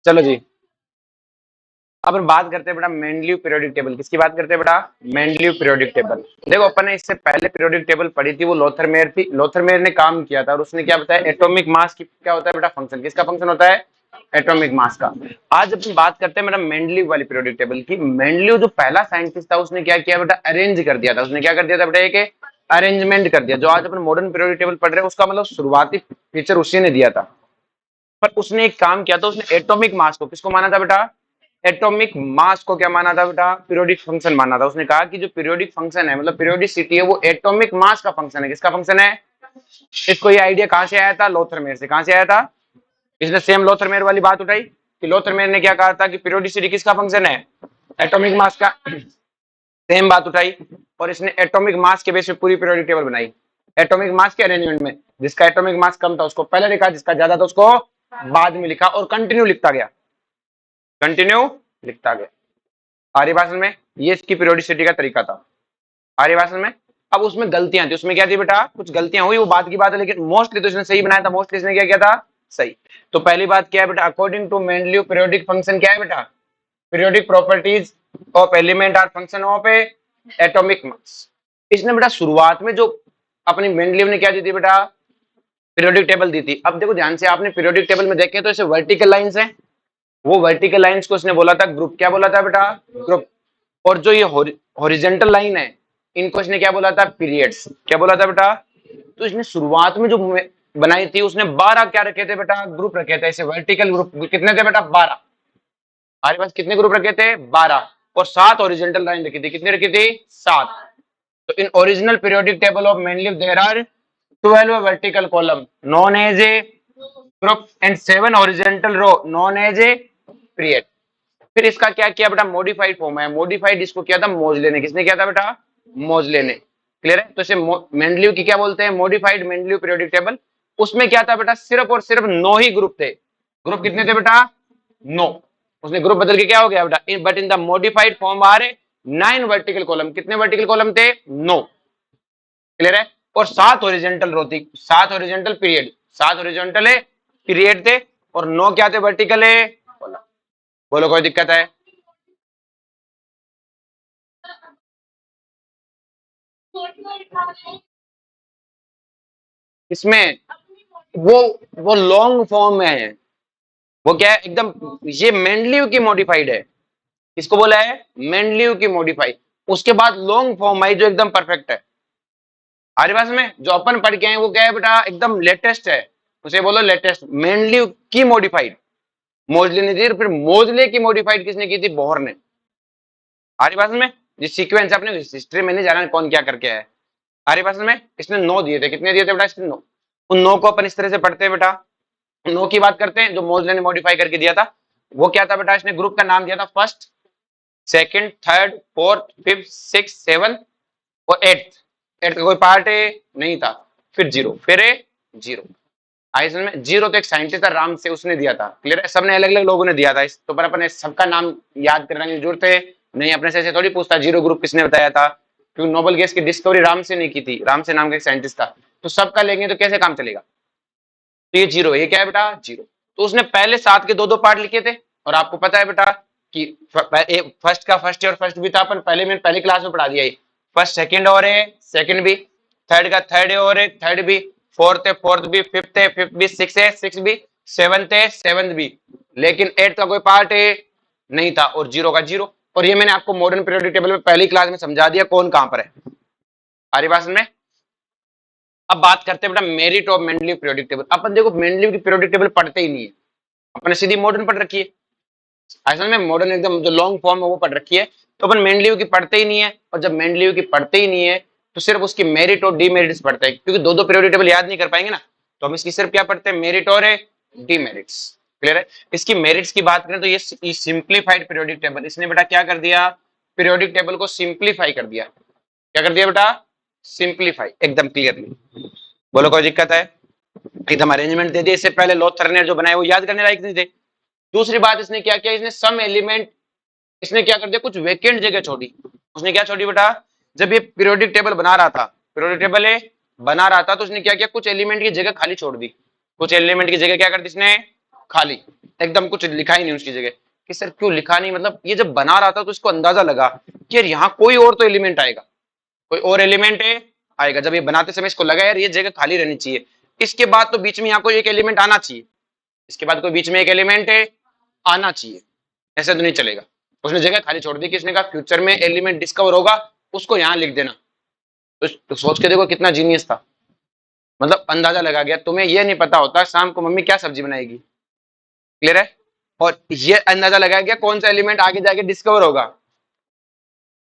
चलो जी, अब हम बात करते हैं बेटा मेंडलीव पीरियोडिक टेबल। किसकी बात करते हैं बेटा? Mendeleev periodic table. देखो अपन ने इससे पहले पीरियोडिक टेबल पढ़ी थी, वो लोथरमेयर थी। लोथरमेयर ने काम किया था और उसने क्या बताया, एटॉमिक मास की क्या होता है बेटा फंक्शन। किसका फंक्शन होता है? एटॉमिक मास का। आज अपन बात करते हैं बेटा मेंडलीव वाली पीरियोडिक टेबल की। मेंडलीव जो पहला साइंटिस्ट था उसने क्या किया बेटा, अरेंज कर दिया था। उसने क्या कर दिया था बेटा, एक अरेंजमेंट कर दिया। जो आज अपन मॉडर्न पीरियोडिक टेबल पढ़ रहे हैं उसका मतलब शुरुआती फीचर उसी ने दिया था। पर उसने एक काम किया था, उसने एटॉमिक मास को किसको माना था बेटा? एटॉमिक मास को क्या माना था बेटा? पीरियोडिक फंक्शन माना था। उसने कहा कि जो पीरियोडिक फंक्शन है मतलब पीरियोडिसिटी है वो एटॉमिक मास का फंक्शन है। किसका फंक्शन है? इसको ये आइडिया कहां से आया था? लोथरमेयर से। कहां से आया था? इसने सेम लोथरमेयर वाली बात उठाई कि लोथरमेयर ने क्या कहा था कि पीरियोडिसिटी किसका फंक्शन है? एटॉमिक मास का। सेम बात उठाई और इसने एटॉमिक मास के बेस पे पूरी पीरियोडिक टेबल बनाई। एटॉमिक मास के अरेंजमेंट में जिसका एटॉमिक मास कम था उसको पहले लिखा, जिसका ज्यादा था उसको बाद में लिखा और कंटिन्यू लिखता गया। कंटिन्यू लिखता गया। आर्य भाषण में ये इसकी पीरियोडिसिटी का तरीका था। आर्य भाषण में अब उसमें गलतियां थी। उसमें क्या थी बेटा? कुछ गलतियां हुई वो बात की बात है, लेकिन मोस्टली तो इसने सही बनाया था। मोस्टली इसने क्या किया था? सही। तो पहली बात क्या है बेटा, according to Mendeleev periodic function क्या है बेटा? Periodic properties of element are function of a atomic mass. इसने बेटा शुरुआत में जो अपनी मेंडलीव ने क्या दी थी बेटा, पीरियोडिक टेबल दी थी। अब देखो ध्यान से, आपने पीरियोडिक टेबल में देखे तो ऐसे वर्टिकल लाइंस हैं, वो वर्टिकल लाइंस को इसने बोला था ग्रुप। क्या बोला था बेटा? ग्रुप। और जो ये हॉरिजॉन्टल लाइन है इनको इसने क्या बोला था? पीरियड्स। क्या बोला था बेटा? तो इसने शुरुआत में जो बनाई थी उसने 12 क्या रखे थे बेटा? ग्रुप रखे थे। ऐसे वर्टिकल ग्रुप कितने थे बेटा? 12। हमारे पास कितने ग्रुप रखे थे? 12। और 7 हॉरिजॉन्टल लाइन रखी थी। कितनी रखी थी? 7। तो in original periodic table of Mendeleev there are 12 vertical column known as a group and 7 horizontal row known as a period। फिर इसका क्या किया बेटा? मॉडिफाइड फॉर्म है। मॉडिफाइड इसको किया था मोजले ने। किसने किया था बेटा? मोजले ने। क्लियर है? तो इसे मेंडलीव की क्या बोलते हैं? Modified Mendeleev periodic table. उसमें क्या था बेटा? सिर्फ और सिर्फ 9 ही ग्रुप थे। ग्रुप कितने थे बेटा? 9। उसने ग्रुप बदल के क्या हो गया बेटा? But in the modified form are 9 vertical column. कितने वर्टिकल कॉलम थे? 9। क्लियर है? और 7 हॉरिजॉन्टल रो थी। 7 हॉरिजॉन्टल पीरियड। 7 हॉरिजॉन्टल है पीरियड थे और 9 क्या थे? वर्टिकल है। बोलो कोई दिक्कत है? इसमें वो वो लॉन्ग फॉर्म में है। वो क्या है एकदम, ये मेंडलीव की मॉडिफाइड है। किसको बोला है? मेंडलीव की मॉडिफाइड। उसके बाद लॉन्ग फॉर्म है जो एकदम परफेक्ट है। हमारे पास में जो अपन पढ़ के आए वो क्या है बेटा? एकदम लेटेस्ट है। उसे बोलो लेटेस्ट। मेंडलीव की मॉडिफाइड मोजले ने दी। फिर मोजले की मॉडिफाइड किसने की थी? बोहर ने। हमारी भाषा में जिस सीक्वेंस अपने हिस्ट्री में नहीं जाना कौन क्या करके आया है। हमारी भाषा में इसने 9 दिए थे। कितने दिए थे बेटा? इसने 9। उन 9 को अपन इस तरह से पढ़ते हैं बेटा। 9 की बात करते हैं जो मोजले ने मॉडिफाई करके दिया था। वो क्या था बेटा? इसने ग्रुप का नाम दिया था first, second, third, fourth, fifth, six, seven और एट्थ। एट्थ का कोई पार्ट है नहीं था। फिर जीरो, फिर जीरो। आई समझ में? जीरो तो एक साइंटिस्ट था राम से, उसने दिया था। क्लियर है? सबने अलग अलग लोगों ने दिया था। इस तो पर अपने सबका नाम याद करने की जरूरत है नहीं। अपने से ऐसे थोड़ी पूछता जीरो ग्रुप किसने बताया था, क्योंकि नोबेल गैस की डिस्कवरी राम से नहीं की थी। राम से नाम का एक साइंटिस्ट था। तो सबका लेंगे तो कैसे काम चलेगा? तो ये जीरो, ये क्या है बेटा? जीरो। तो उसने पहले 7 के 2-2 पार्ट लिखे थे। और आपको पता है बेटा कि फर्स्ट का फर्स्ट और फर्स्ट भी था। अपन पहली क्लास में पढ़ा दिया। फर्स्ट सेकंड और है, सेकंड भी। थर्ड का थर्ड और है, थर्ड भी। फोर्थ है, फोर्थ भी। फिफ्थ है, फिफ्थ भी। सिक्स है, सिक्स भी। सेवंथ है, सेवंथ भी। लेकिन एट्थ का कोई पार्ट है नहीं था और जीरो का जीरो। और ये मैंने आपको मॉडर्न पीरियोडिक टेबल में पहली क्लास में समझा दिया कौन कहां पर है। हमारी भाषण में अब बात करते हैं बेटा merit of Mendeleev periodic table. अपन देखो मेंडलीव की पीरियोडिक टेबल पढ़ते ही नहीं है। अपने सीधी मॉडर्न पढ़ रखी है। असल में मॉडर्न एकदम जो लॉन्ग फॉर्म है वो पढ़ रखी है। तो अपन मेंडलीव की पढ़ते ही नहीं है। और जब मेंडलीव की पढ़ते ही नहीं है तो सिर्फ उसकी मेरिट और डीमेरिट्स पढ़ते हैं, क्योंकि दो दो पीरियोडिक टेबल याद नहीं कर पाएंगे ना। तो हम इसकी सिर्फ क्या पढ़ते हैं? मेरिट और डीमेरिट्स। क्लियर है? इसकी मेरिट्स की बात करें तो ये सिंप्लीफाइड पीरियोडिक टेबल। इसने बेटा क्या कर दिया? पीरियोडिक टेबल को सिंप्लीफाई कर दिया। क्या कर दिया बेटा? सिंप्लीफाई एकदम क्लियरली। बोलो कोई दिक्कत है? एकदम अरेंजमेंट दे दिए। इससे पहले लोथर ने जो बनाए वो याद करने लायक नहीं थे। दूसरी बात इसने क्या किया? इसने सम एलिमेंट, इसने क्या कर दिया? कुछ वेकेंट जगह छोड़ी। उसने क्या छोड़ी बेटा? जब ये पीरियोडिक टेबल बना रहा था, पीरियोडिक टेबल बना रहा था तो उसने क्या किया? कुछ एलिमेंट की जगह खाली छोड़ दी। कुछ एलिमेंट की जगह क्या कर दी इसने? खाली। एकदम कुछ लिखा ही नहीं उसकी जगह कि सर क्यों लिखा नहीं, मतलब ये जब बना रहा था तो इसको अंदाजा लगा कि यार यहाँ कोई और तो एलिमेंट आएगा, कोई और एलिमेंट आएगा। जब ये बनाते समय इसको लगा यार ये जगह खाली रहनी चाहिए, इसके बाद तो बीच में यहाँ कोई एक एलिमेंट आना चाहिए, इसके बाद कोई बीच में एक एलिमेंट आना चाहिए, ऐसे तो नहीं चलेगा। उसने जगह खाली छोड़ दी कि इसने कहा फ्यूचर में एलिमेंट डिस्कवर होगा उसको यहाँ लिख देना। तो सोच के देखो कितना जीनियस था, मतलब अंदाजा लगा गया। तुम्हें ये नहीं पता होता शाम को मम्मी क्या सब्जी बनाएगी, क्लियर है, और ये अंदाजा लगाया गया कौन सा एलिमेंट आगे जाके डिस्कवर होगा,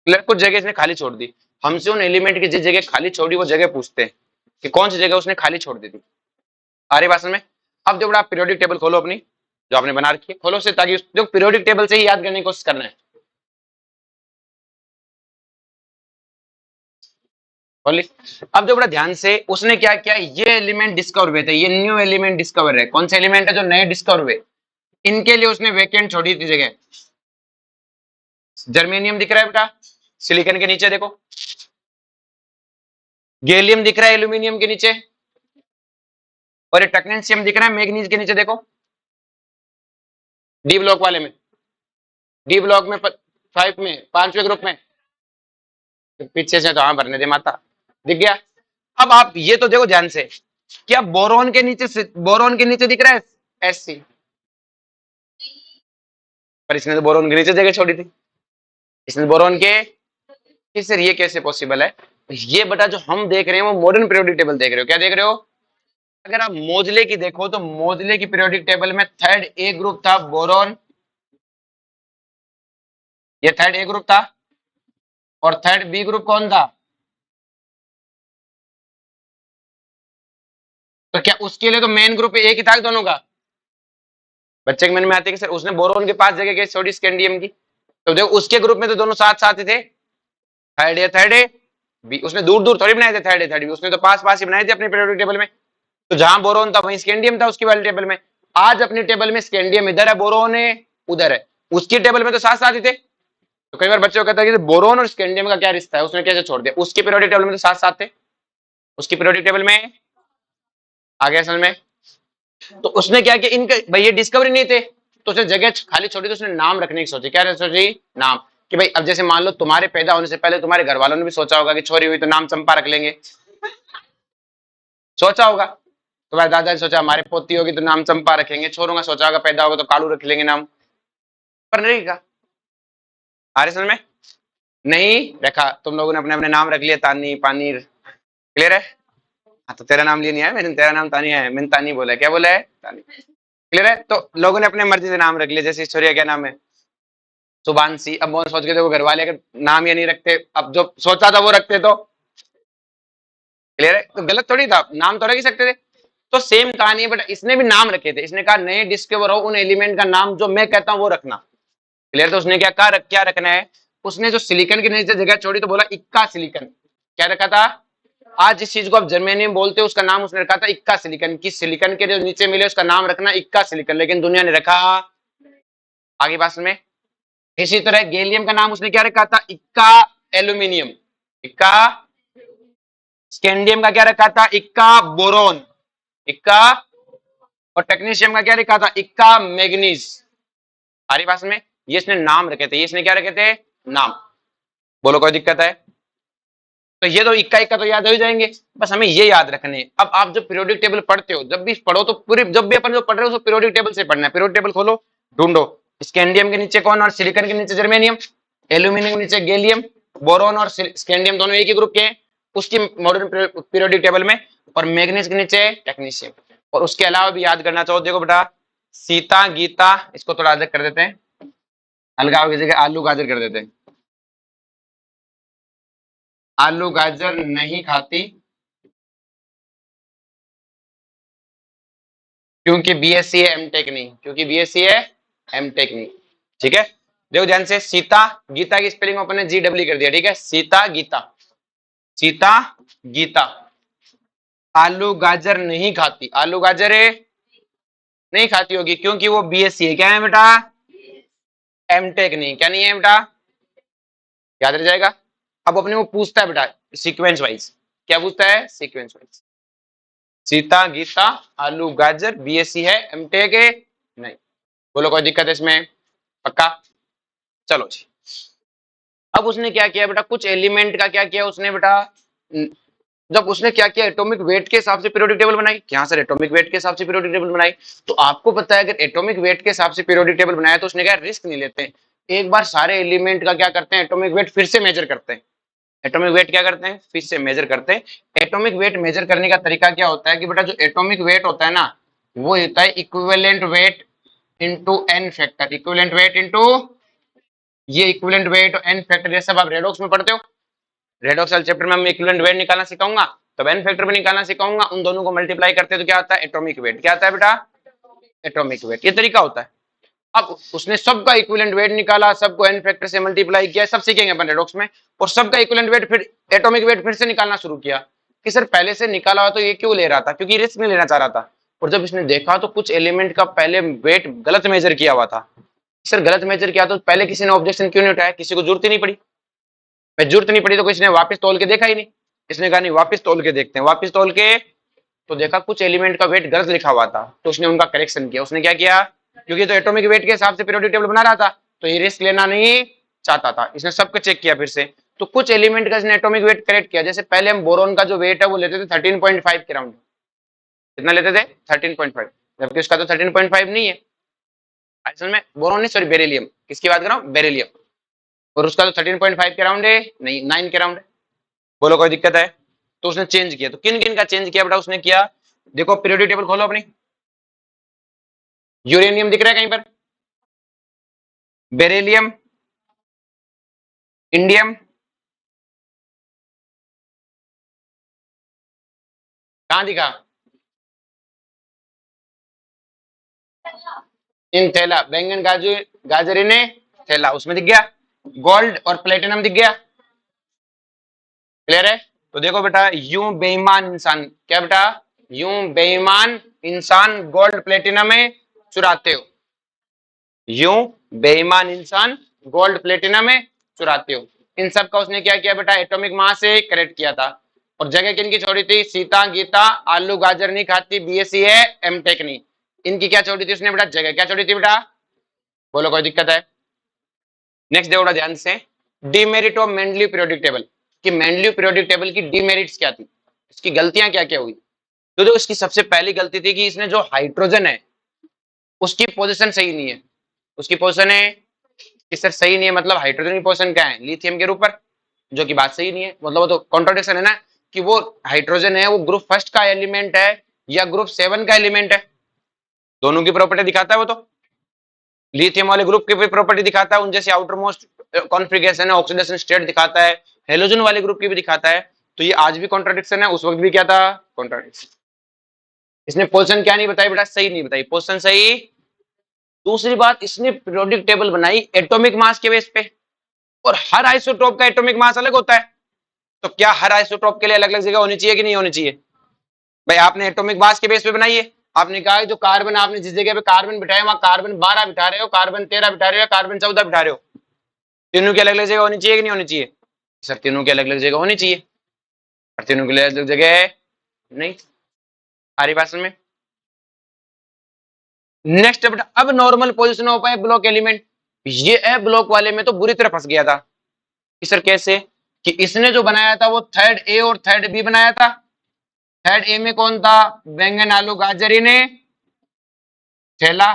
क्लियर। कुछ जगह इसने खाली छोड़ दी, हमसे उन एलिमेंट की जिस जगह खाली छोड़ी वो जगह पूछते हैं कि कौन सी जगह उसने खाली छोड़ दी थी। आ रही बात समझ में? अब जो बड़ा पीरियोडिक टेबल खोलो अपनी, जो आपने बना रखी है खोलो से, ताकि जो पीरियोडिक टेबल से ही याद करने की कोशिश करना है। बोली अब जो बड़ा ध्यान से उसने क्या किया, ये एलिमेंट डिस्कवर हुए थे, ये न्यू एलिमेंट डिस्कवर है, कौन से एलिमेंट है जो नए डिस्कवर हुए, इनके लिए उसने वैकेंट छोड़ी थी जगह। जर्मेनियम दिख रहा है बेटा सिलिकॉन के नीचे देखो, गैलियम दिख रहा है एल्यूमिनियम के नीचे, और ये टेक्नेशियम दिख रहा है मैग्नीज के नीचे देखो, डी ब्लॉक वाले में, डी ब्लॉक में 5 में 5वें ग्रुप में, पीछे से तो हाँ भरने दे माता, दिख गया। अब आप ये तो देखो ध्यान से, क्या बोरोन के नीचे, बोरोन के नीचे दिख रहा है एससी, पर इसने तो बोरोन के नीचे जगह छोड़ी थी, इसने बोरोन के, कि सर ये कैसे पॉसिबल है? ये बेटा जो हम देख रहे हैं वो मॉडर्न पीरियोडिक टेबल देख रहे हो, क्या देख रहे हो? अगर आप मोजले की देखो तो मोजले की पीरियोडिक टेबल में थर्ड ए ग्रुप था बोरोन, ये थर्ड ए ग्रुप था, और थर्ड बी ग्रुप कौन था? तो क्या उसके लिए तो मेन ग्रुप एक ही था दोनों का? बच्चे के मन में आते कि सर उसने बोरोन के पास जगह कैसे छोड़ी स्कैंडियम की, तो देखो उसके ग्रुप में तो दोनों साथ साथ ही थे, थर्ड ए बी, उसने दूर दूर थोड़ी बनाए थे थर्ड ए थर्ड बी, उसने तो पास पास ही बनाए थे अपने पीरियोडिक टेबल में। तो जहां बोरोन था वहीं स्कैंडियम था उसकी वाली टेबल में। आज अपनी टेबल में स्कैंडियम इधर है, बोरोन है उधर है, उसकी टेबल में तो साथ साथ ही थे। तो कई बार बच्चों को कहता है कि बोरोन और स्कैंडियम का क्या रिश्ता है, उसने कैसे छोड़ दिया, उसकी पीरियोडिक टेबल में तो साथ साथ थे, उसकी पीरियोडिक टेबल में आ गया समझ में। तो उसने क्या किया, इनके भाई ये डिस्कवरी नहीं थे तो उसने जगह खाली छोड़ी, तो उसने नाम रखने की सोची, क्या सोची? नाम। कि भाई अब जैसे मान लो तुम्हारे पैदा होने से पहले तुम्हारे घर वालों ने भी सोचा होगा कि छोरी हुई तो नाम चंपा रख लेंगे, सोचा होगा। तुम्हारे दादाजी सोचा हमारे पोती होगी तो नाम चंपा रखेंगे, छोरों का सोचा होगा पैदा होगा तो कालू रख लेंगे नाम, पर नहीं रखा। आ रहे समझ में? नहीं रखा, तुम लोगों ने अपने अपने नाम रख लिए, तानी पानी, क्लियर है? हाँ तो तेरा नाम लिए नहीं है मैंने, तेरा नाम तानिया है, मैंने तानी बोला है, क्या बोला है? तानी, क्लियर है? तो लोगों ने अपने मर्जी से नाम रख लिया, जैसे ईश्वरिया क्या नाम है? सुबानसी। अब वो सोच के देखो घर वाले अगर नाम ये नहीं रखते, अब जो सोचा था वो रखते तो, क्लियर है? तो गलत थोड़ी था, नाम तो रख ही सकते थे। तो सेम कहानी है, बट इसने भी नाम रखे थे, इसने कहा नए डिस्कवर हो उन एलिमेंट का नाम जो मैं कहता हूं वो रखना, क्लियर? तो उसने क्या रखना है, उसने जो सिलिकॉन के नीचे जगह छोड़ी तो बोला इक्का सिलिकॉन, क्या रखा था? आज जिस चीज को आप जर्मेनियम बोलते हो उसका नाम उसने रखा था इक्का सिलिकॉन, की सिलिकॉन के जो नीचे मिले उसका नाम रखना इक्का सिलिकॉन, लेकिन दुनिया ने रखा आगे बात में। इसी तरह गैलियम का नाम उसने क्या रखा था? इक्का एल्यूमिनियम, इक्का। स्कैंडियम का क्या रखा था? इक्का बोरोन, इक्का। और टेक्नीशियम का क्या रखा था? इक्का मैग्नीज। हमारी बात में ये इसने नाम रखे थे, ये इसने क्या रखे थे? नाम। बोलो कोई दिक्कत है? तो ये तो इक्का इक्का तो याद हो ही जाएंगे, बस हमें ये याद रखने हैं। अब आप जो पीरियोडिक टेबल पढ़ते हो, जब भी पढ़ो तो पूरी, जब भी अपन जो पढ़ रहे हो उसको पीरियोडिक टेबल से पढ़ना है। पीरियोडिक टेबल खोलो, ढूंढो स्कैंडियम के नीचे कौन, और सिलिकॉन के नीचे जर्मेनियम, एल्यूमिनियम के नीचे गैलियम, बोरोन और स्कैंडियम दोनों एक ही ग्रुप के हैं उसकी मॉडर्न पीरियोडिक टेबल में, और मैग्नीज के नीचे टेक्नीशियम। और उसके अलावा भी याद करना चाहो, देखो बेटा सीता गीता, इसको थोड़ा अलग कर देते हैं, अलगाव की जगह आलू गाजर कर देते हैं। आलू गाजर नहीं खाती क्योंकि बीएससी है एमटेक नहीं, क्योंकि बीएससी है एमटेक नहीं, ठीक है? देखो ध्यान से, सीता गीता की स्पेलिंग अपन ने जी डब्ल्यू कर दिया, ठीक है? सीता गीता, सीता गीता। आलू गाजर नहीं खाती, आलू गाजर नहीं खाती होगी क्योंकि वो बीएससी है, क्या है बेटा? एमटेक नहीं, क्या नहीं है बेटा? याद रह जाएगा। अब अपने वो पूछता है बेटा सीक्वेंस वाइज, क्या पूछता है? Sequence wise. सीता गीता आलू गाजर बीएससी है एमटेक है नहीं, बोलो कोई दिक्कत है इसमें? पक्का? चलो जी। अब उसने क्या किया बेटा, कुछ एलिमेंट का क्या किया उसने बेटा, जब उसने क्या किया एटॉमिक वेट के हिसाब से पीरियोडिक टेबल बनाई। क्या सर एटॉमिक वेट के हिसाब से पीरियोडिक टेबल बनाई? तो आपको पता है अगर एटॉमिक वेट के हिसाब से पीरियोडिक टेबल बनाया तो उसने क्या रिस्क नहीं लेते, एक बार सारे एलिमेंट का क्या करते हैं एटॉमिक वेट फिर से मेजर करते हैं। एटॉमिक वेट क्या करते हैं, फिर से मेजर करते हैं। एटॉमिक वेट मेजर करने का तरीका क्या होता है कि बेटा जो एटॉमिक वेट होता है ना वो होता है equivalent weight into N factor. Equivalent weight into ये इक्विवेलेंट वेट और एन फैक्टर, ये सब आप रेडॉक्स में पढ़ते हो। रेडॉक्स वाले चैप्टर में मैं इक्विवेलेंट वेट निकालना सिखाऊंगा, तब एन फैक्टर भी निकालना सिखाऊंगा। उन दोनों को मल्टीप्लाई करते हैं तो क्या आता है एटॉमिक वेट। क्या आता है बेटा? Atomic weight. ये तरीका होता है। अब उसने सबका इक्विवेलेंट वेट निकाला, सबको एन फैक्टर से मल्टीप्लाई किया, सब सीखेंगे अपन रेडॉक्स में। और सबका इक्विवेलेंट वेट फिर एटॉमिक वेट फिर से निकालना शुरू किया कि सर पहले से निकाला हुआ तो ये क्यों ले रहा था, क्योंकि रिस्क नहीं लेना चाह रहा था। और जब इसने देखा तो कुछ एलिमेंट का पहले वेट गलत मेजर किया हुआ था। सर गलत मेजर किया तो पहले किसी ने ऑब्जेक्शन क्यों नहीं उठाया? किसी को जरूरत ही नहीं पड़ी। जरूरत नहीं पड़ी तो किसी ने वापस तोल के देखा ही नहीं। इसने कहा नहीं वापस तोल के देखते हैं। वापस तोल के तो देखा कुछ एलिमेंट का वेट गलत लिखा हुआ था, तो उसने उनका करेक्शन किया। उसने क्या किया, क्योंकि तो एटॉमिक वेट के हिसाब से पीरियोडिक टेबल बना रहा था तो ये रिस्क लेना नहीं चाहता था। इसने सबको चेक किया फिर से, तो कुछ एलिमेंट का इसने एटॉमिक वेट करेक्ट किया। जैसे पहले हम बोरोन का जो वेट है वो लेते थे 13.5 के राउंड। कितना लेते थे? 13.5, जबकि उसका तो 13.5 नहीं है असल में। बोरोन नहीं, सॉरी बेरिलियम। किसकी बात कर रहा हूँ? बेरिलियम। और उसका तो 13.5 के राउंड है नहीं, 9 के राउंड है। बोलो कोई दिक्कत है? तो उसने चेंज किया। तो किन किन का चेंज किया बेटा उसने किया? देखो पीरियोडिक टेबल खोलो अपनी। यूरेनियम दिख रहा है कहीं पर? बेरिलियम, इंडियम, कहां दिखा? इन थैला, बैंगन गाजर गाजर इन्हें थैला, उसमें दिख गया। गोल्ड और प्लेटिनम दिख गया। क्लियर है? तो देखो बेटा यूं बेईमान इंसान, क्या बेटा? यूं बेईमान इंसान गोल्ड प्लेटिनम में चुराते हो। यूं बेईमान इंसान गोल्ड प्लेटिनम में चुराते हो। इन सब का उसने क्या किया बेटा? एटॉमिक मास से करेक्ट किया था। और जगह किन की छोड़ी थी? सीता गीता आलू गाजर नहीं खाती, बीएससी है एमटेक नहीं। इनकी क्या छोड़ी थी उसने बेटा? जगह। क्या छोड़ी थी बेटा? बोलो कोई दिक्कत है? नेक्स्ट देखो ध्यान से, demerit of Mendeleev periodic table. कि मेंडलीव पीरियोडिक टेबल की डीमेरिट्स क्या थी, इसकी गलतियां क्या क्या हुई। तो देखो इसकी सबसे पहली गलती थी कि इसने जो हाइड्रोजन है उसकी पोजीशन सही नहीं है। उसकी पोजीशन है कि सर सही नहीं है, मतलब हाइड्रोजन की पोजीशन क्या है? लिथियम के ऊपर, जो कि बात सही नहीं है। मतलब वो तो कॉन्ट्रोडिक्शन है ना, कि वो हाइड्रोजन है वो ग्रुप फर्स्ट का एलिमेंट है या ग्रुप 7 का एलिमेंट है। दोनों की प्रॉपर्टी दिखाता है वो तो। लिथियम वाले ग्रुप की भी प्रॉपर्टी दिखाता है, उन जैसे आउटर मोस्ट कॉन्फ़िगरेशन है, ऑक्सीडेशन स्टेट दिखाता है। हेलोजन वाले ग्रुप की भी दिखाता है। तो ये आज भी कॉन्ट्राडिक्शन है, उस वक्त भी क्या था? कॉन्ट्राडिक्शन। इसने पोजीशन क्या नहीं बताई बेटा? सही नहीं बताई, पोजीशन सही। दूसरी बात, इसने पीरियोडिक टेबल बनाई एटॉमिक मास के बेस पे, और हर आइसोटोप का एटॉमिक मास अलग होता है। तो क्या हर आइसोटोप के लिए अलग अलग जगह होनी चाहिए कि नहीं होनी चाहिए? भाई आपने एटॉमिक मास के बेस पे बनाई है। आपने कहा जो कार्बन, आपने जिस जगह पे कार्बन बिठाया वहां कार्बन 12 बिठा रहे हो, कार्बन 13 बिठा रहे हो, कार्बन 14 बिठा रहे हो, तीनों की अलग अलग जगह होनी चाहिए कि नहीं होनी चाहिए? सर तीनों की अलग अलग जगह होनी चाहिए, और तीनों की अलग अलग जगह नहीं। आ रही बात समझ में? नेक्स्ट अब normal position of A block element. ये ए ब्लॉक वाले में तो बुरी तरह फंस गया था कि सर कैसे, कि इसने जो बनाया था वो थर्ड ए और थर्ड बी बनाया था। थर्ड ए में कौन था? बैंगन आलू गाजर इन्हें थैला।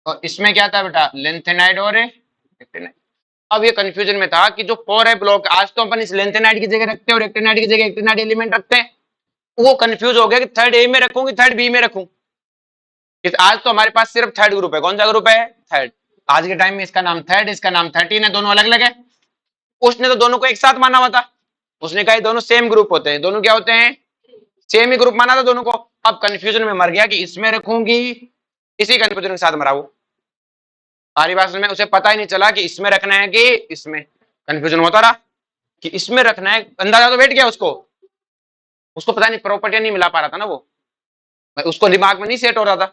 और इसमें क्या था बेटा? लेंथेनाइड और एक्टिनाइड। अब ये कंफ्यूजन में था कि जो 4 है ब्लॉक, आज तो अपन इस लेंथेनाइड की जगह रखते हैं और एक्टिनाइड की जगह एक्टिनाइड एलिमेंट रखते हैं। वो कंफ्यूज हो गया कि थर्ड ए में रखूं कि थर्ड बी में रखूं। आज तो हमारे पास सिर्फ थर्ड ग्रुप है। कौन सा ग्रुप है? थर्ड। आज के टाइम में इसका नाम थर्ड, इसका नाम 13 है, दोनों अलग अलग है। उसने तो दोनों को एक साथ माना हुआ था। उसने कहा दोनों सेम ग्रुप होते हैं। दोनों क्या होते हैं? सेम ही ग्रुप माना था दोनों को। अब कंफ्यूजन में मर गया कि इसमें रखूंगी, इसी कंफ्यूजन के साथ मरा वो। हमारी बात में उसे पता ही नहीं चला कि इसमें रखना है कि इसमें। कंफ्यूजन होता रहा कि इसमें रखना है, अंदाजा तो बैठ गया उसको। उसको पता नहीं, प्रॉपर्टी नहीं मिला पा रहा था ना वो, उसको दिमाग में नहीं सेट हो रहा था।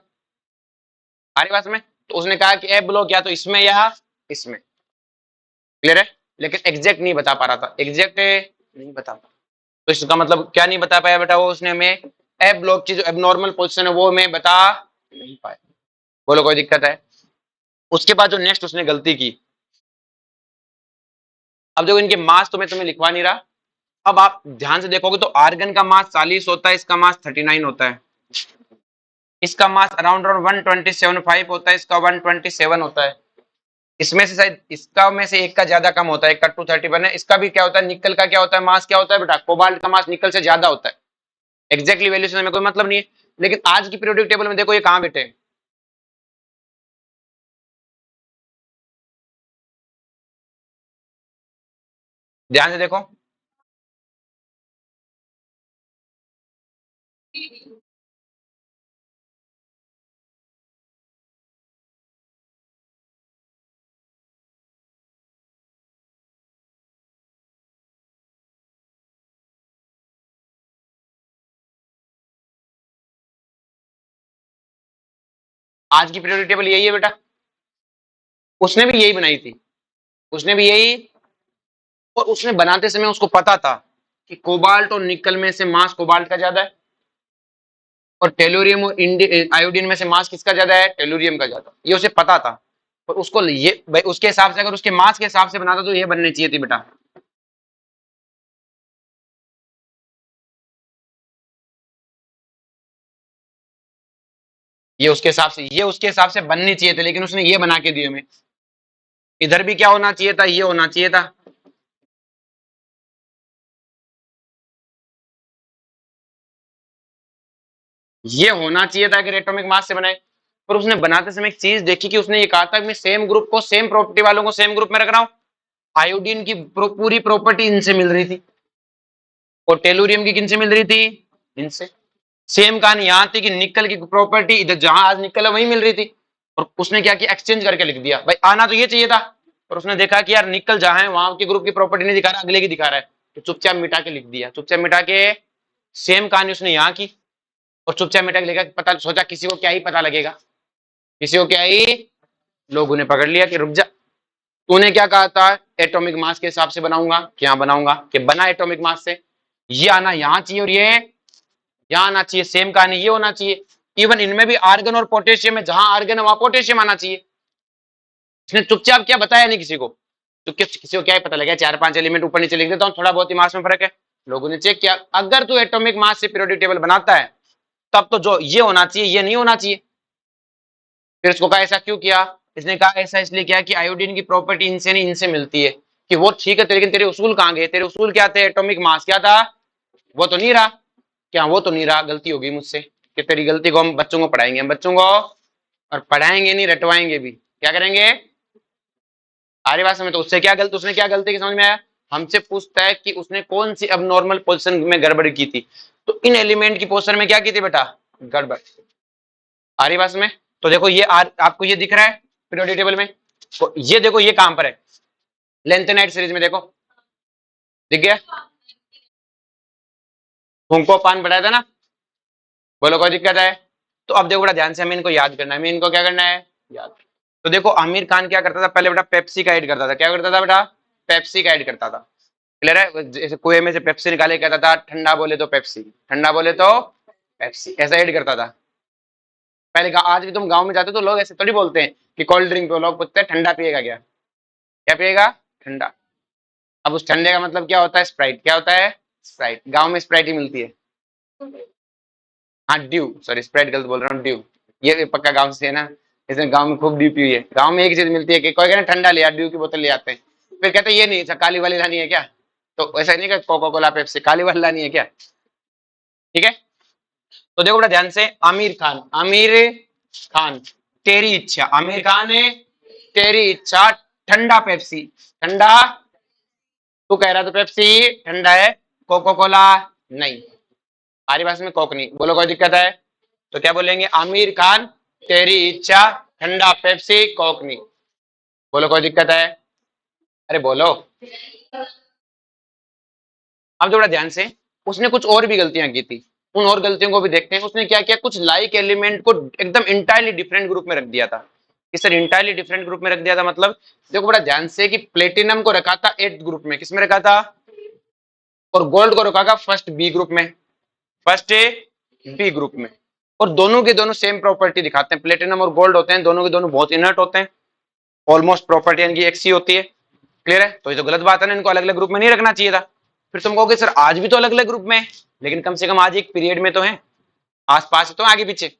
हमारी बात में तो उसने कहा कि ए ब्लॉक या तो इसमें या इसमें। क्लियर है? लेकिन एग्जैक्ट नहीं बता पा रहा था, एग्जैक्ट नहीं बता पा। तो इसका मतलब क्या नहीं बता पाया बेटा? वो उसने हमें ए ब्लॉक की जो एबनॉर्मल पोजीशन है वो हमें बता नहीं पाया। बोलो कोई दिक्कत है? उसके बाद जो नेक्स्ट उसने गलती की, अब देखो इनके मास तो मैं तुम्हें लिखवा नहीं रहा, अब आप ध्यान से देखोगे तो आर्गन का मास 40 होता है, इसका मास 39 होता है, इसका मास अराउंड 127.5 होता है, इसका 127 होता है, इसमें से शायद इसका में से एक का ज्यादा कम होता है, इसका 231 है, इसका भी क्या होता है, निकल का क्या होता है, मास क्या होता है बेटा, कोबाल्ट का मास निकल से ज्यादा होता है। एग्जैक्टली वैल्यू से हमें कोई मतलब नहीं है, लेकिन आज की पीरियोडिक टेबल में देखो ये कहां बैठे हैं, ध्यान से देखो, आज की पीरियोडिक टेबल यही है बेटा, उसने भी यही बनाई थी, उसने भी यही, और उसने बनाते समय उसको पता था कि कोबाल्ट और निकल में से मास कोबाल्ट का ज्यादा है, और टेलुरियम और आयोडीन में से मास किसका ज्यादा है, टेलुरियम का ज्यादा, ये उसे पता था, और उसको ये भाई उसके हिसाब से अगर उसके मास के हिसाब से बनाता तो ये बननी चाहिए थी बेटा, ये उसके हिसाब से बननी चाहिए थी, लेकिन उसने ये बना के दिए हमें, इधर भी क्या होना चाहिए था, ये होना चाहिए था, ये होना चाहिए था कि एटॉमिक मास से बनाए, पर उसने बनाते समय एक चीज देखी कि उसने ये कहा था मैं सेम ग्रुप को, सेम प्रॉपर्टी वालों को सेम ग्रुप में रख रहा हूं, आयोडीन की पूरी प्रॉपर्टी इनसे मिल रही थी, और टेलुरियम की किनसे मिल रही थी, इनसे, सेम कहानी यहां थी कि निकल की प्रॉपर्टी इधर जहां आज निकल है वही मिल रही थी, और उसने क्या किया, एक्सचेंज करके लिख दिया, भाई आना तो ये चाहिए था, और उसने देखा कि यार निकल जहां है वहां के ग्रुप की प्रॉपर्टी नहीं दिखा रहा, अगले की दिखा रहा है, तो चुपचाप मिटा के लिख दिया, चुपचाप मिटा के सेम कहानी उसने यहाँ की, और चुपचाप मिटा के लिखा, पता सोचा किसी को क्या ही पता लगेगा, किसी को क्या ही, लोगों ने पकड़ लिया कि रुक जा, तूने क्या कहा था, एटॉमिक मास के हिसाब से बनाऊंगा, क्या बनाऊंगा, कि बना एटॉमिक मास से, ये आना यहाँ चाहिए और ये यहाँ आना चाहिए, सेम कहानी ये होना चाहिए, इवन इनमें भी आर्गन और पोटेशियम है, जहां आर्गन है वहां पोटेशियम आना चाहिए, इसने चुपचाप क्या बताया नहीं किसी को, तो किसी को क्या ही पता लगा, 4-5 एलिमेंट ऊपर नीचे लिख देता हूँ, थोड़ा बहुत ही मास में फर्क है, लोगों ने चेक किया, अगर तू एटॉमिक मास से पीरियोडिक टेबल बनाता है तब तो जो ये होना चाहिए ये नहीं होना चाहिए, फिर उसको कहा ऐसा क्यों किया, इसने कहा ऐसा इसलिए किया कि आयोडीन की प्रॉपर्टी इनसे नहीं इनसे मिलती है, कि वो ठीक है लेकिन तेरे उसूल कहाँ गए, तेरे उसूल क्या थे, एटॉमिक मास क्या था, वो तो नहीं रहा, क्या वो तो नहीं रहा, गलती होगी मुझसे, कि तेरी गलती को हम बच्चों को पढ़ाएंगे, हम बच्चों को और पढ़ाएंगे नहीं रटवाएंगे भी, क्या करेंगे, आर्य भाषा में, तो उससे क्या गलती, उसने क्या गलती की समझ में आया, हमसे पूछता है कि उसने कौन सी अब नॉर्मल पोजिशन में गड़बड़ की थी, तो इन एलिमेंट की पोजिशन में क्या की थी बेटा, गड़बड़, आर्य भाषा में, तो देखो ये आपको ये दिख रहा है पीरियोडिक टेबल में, तो ये देखो ये कहां पर है, लेंथेनाइट सीरीज में देखो, दिख गया, तुमको पान पढ़ाया था ना, बोलो कोई दिक्कत है, तो अब देखो बड़ा ध्यान से हमें इनको याद करना है, हमें इनको क्या करना है, याद, तो देखो आमिर खान क्या करता था पहले बेटा, पेप्सी का ऐड करता था, क्या करता था बेटा, पेप्सी का ऐड करता था, क्लियर है, जैसे कुएं में से पेप्सी निकाले कहता था ठंडा बोले तो पेप्सी, ठंडा बोले तो पेप्सी, ऐसा ऐड करता था पहले, आज भी तुम गांव में जाते हो तो लोग ऐसे थोड़ी बोलते हैं कि कोल्ड ड्रिंक पे, लोग पूछते हैं ठंडा पिएगा क्या, क्या पिएगा, ठंडा, अब उस ठंडे का मतलब क्या होता है, स्प्राइट, क्या होता है, स्प्राइट, गांव में स्प्राइट ही मिलती है, हाँ ड्यू, सॉरी स्प्राइट गलत बोल रहा हूँ, ड्यू, ये पक्का गांव से है ना, इसने गांव में खूब ड्यू पी है, गांव में एक चीज मिलती है कि कोई कहना ठंडा ले, ड्यू की बोतल ले आते हैं, फिर कहते हैं ये नहीं काली वाली लानी है क्या, तो ऐसा नहीं, कोका कोला पेप्सी काली वाली लानी है क्या, ठीक है, तो देखो बड़ा ध्यान से, आमिर खान, आमिर खान, तेरी इच्छा, आमिर खान है, तेरी इच्छा, ठंडा पेप्सी, ठंडा, तू कह रहा था पेप्सी ठंडा है, कोका कोला नहीं, हमारी भाषा में कोक नहीं, बोलो कोई दिक्कत है, तो क्या बोलेंगे, आमिर खान तेरी इच्छा, ठंडा पेप्सी कोक नहीं, बोलो कोई दिक्कत है, अरे बोलो, अब थोड़ा ध्यान से, उसने कुछ और भी गलतियां की थी, उन और गलतियों को भी देखते हैं, उसने क्या किया, कुछ लाइक एलिमेंट को एकदम इंटायरली डिफरेंट ग्रुप में रख दिया था, इस सर इंटायरली डिफरेंट ग्रुप में रख दिया था, मतलब देखो बड़ा ध्यान से कि प्लेटिनम को रखा था 8th ग्रुप में, किसमें रखा था, और गोल्ड को रखा था फर्स्ट बी ग्रुप में, फर्स्ट बी ग्रुप में, और दोनों के दोनों सेम प्रॉपर्टी दिखाते हैं, प्लेटिनम और गोल्ड होते हैं, दोनों के दोनों बहुत इनर्ट होते हैं, ऑलमोस्ट प्रॉपर्टी इनकी एक सी होती है। क्लियर है? तो ये तो गलत बात है ना, इनको अलग अलग ग्रुप में नहीं रखना चाहिए था। फिर तुम कहोगे सर आज भी तो अलग अलग ग्रुप में है, लेकिन कम से कम आज एक पीरियड में तो है, आस पास तो आगे पीछे।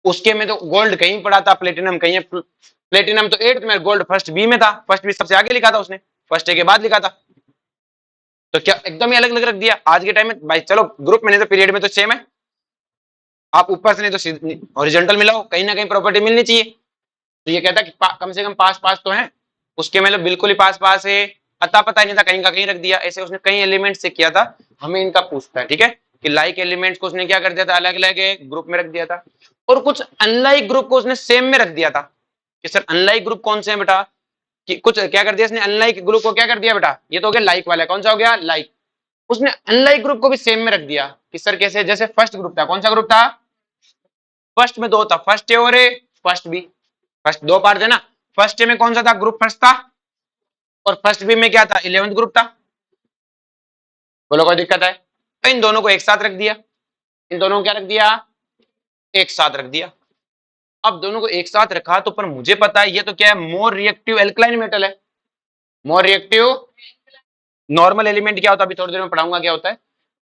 उसके में तो गोल्ड कहीं पड़ा था, प्लेटिनम कहीं है। प्लेटिनम तो 8th में, गोल्ड फर्स्ट बी में था, फर्स्ट बी सबसे आगे लिखा था उसने, फर्स्ट ए के बाद लिखा था। तो क्या एकदम ही अलग अलग रख दिया? आज के टाइम में भाई चलो ग्रुप में नहीं तो पीरियड में तो सेम है, आप ऊपर से नहीं तो हॉरिजॉन्टल मिलाओ, कहीं ना कहीं प्रॉपर्टी मिलनी चाहिए। तो ये कहता कि कम से कम पास पास तो है, उसके मतलब बिल्कुल ही पास पास है, अता पता नहीं था, कहीं का कहीं रख दिया। ऐसे उसने कई एलिमेंट से किया था, हमें इनका पूछता है। ठीक है कि लाइक एलिमेंट्स को उसने क्या कर दिया था, अलग अलग ग्रुप में रख दिया था, और कुछ अनलाइक ग्रुप को उसने सेम में रख दिया था। कि सर अनलाइक ग्रुप कौन से हैं बेटा, कि कुछ क्या कर दिया इसने, अनलाइक ग्रुप को क्या कर दिया बेटा, ये तो हो गया लाइक वाला, कौन सा हो गया लाइक। उसने अनलाइक ग्रुप को भी सेम में रख दिया कि सर कैसे, जैसे फर्स्ट ग्रुप था, कौन सा ग्रुप था, फर्स्ट में दो था, फर्स्ट ए और ए, फर्स्ट बी, फर्स्ट दो पार्ट थे ना। फर्स्ट ए में कौन सा था, ग्रुप फर्स्ट था, और फर्स्ट बी में क्या था, 11th ग्रुप था। बोलो कोई दिक्कत है? तो इन दोनों को एक साथ रख दिया, इन दोनों को क्या रख दिया, एक साथ रख दिया। अब दोनों को एक साथ रखा तो पर मुझे पता है ये तो क्या है, मोर रिएक्टिव एल्कलाइन मेटल है। मोर रिएक्टिव, नॉर्मल एलिमेंट क्या होता है अभी थोड़ी देर में पढ़ाऊंगा क्या होता है।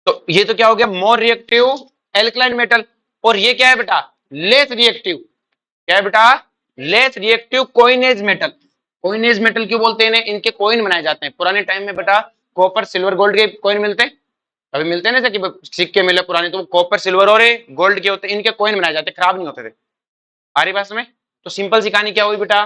तो ये तो क्या हो गया, मोर रिएक्टिव एल्कलाइन मेटल। और ये क्या है बेटा, लेस रिएक्टिव, क्या है बेटा, less reactive coinage metal. Coinage metal क्यों बोलते हैं, इनके कॉइन बनाए जाते हैं पुराने टाइम में बेटा, कॉपर सिल्वर गोल्ड के कॉइन मिलते हैं, अभी मिलते हैं ना कि सिक्के मिले पुराने, तो कॉपर सिल्वर और गोल्ड के होते हैं, इनके कॉइन बनाए जाते, खराब नहीं होते थे। आ रही बात में? तो सिंपल सी कहानी क्या हुई बेटा,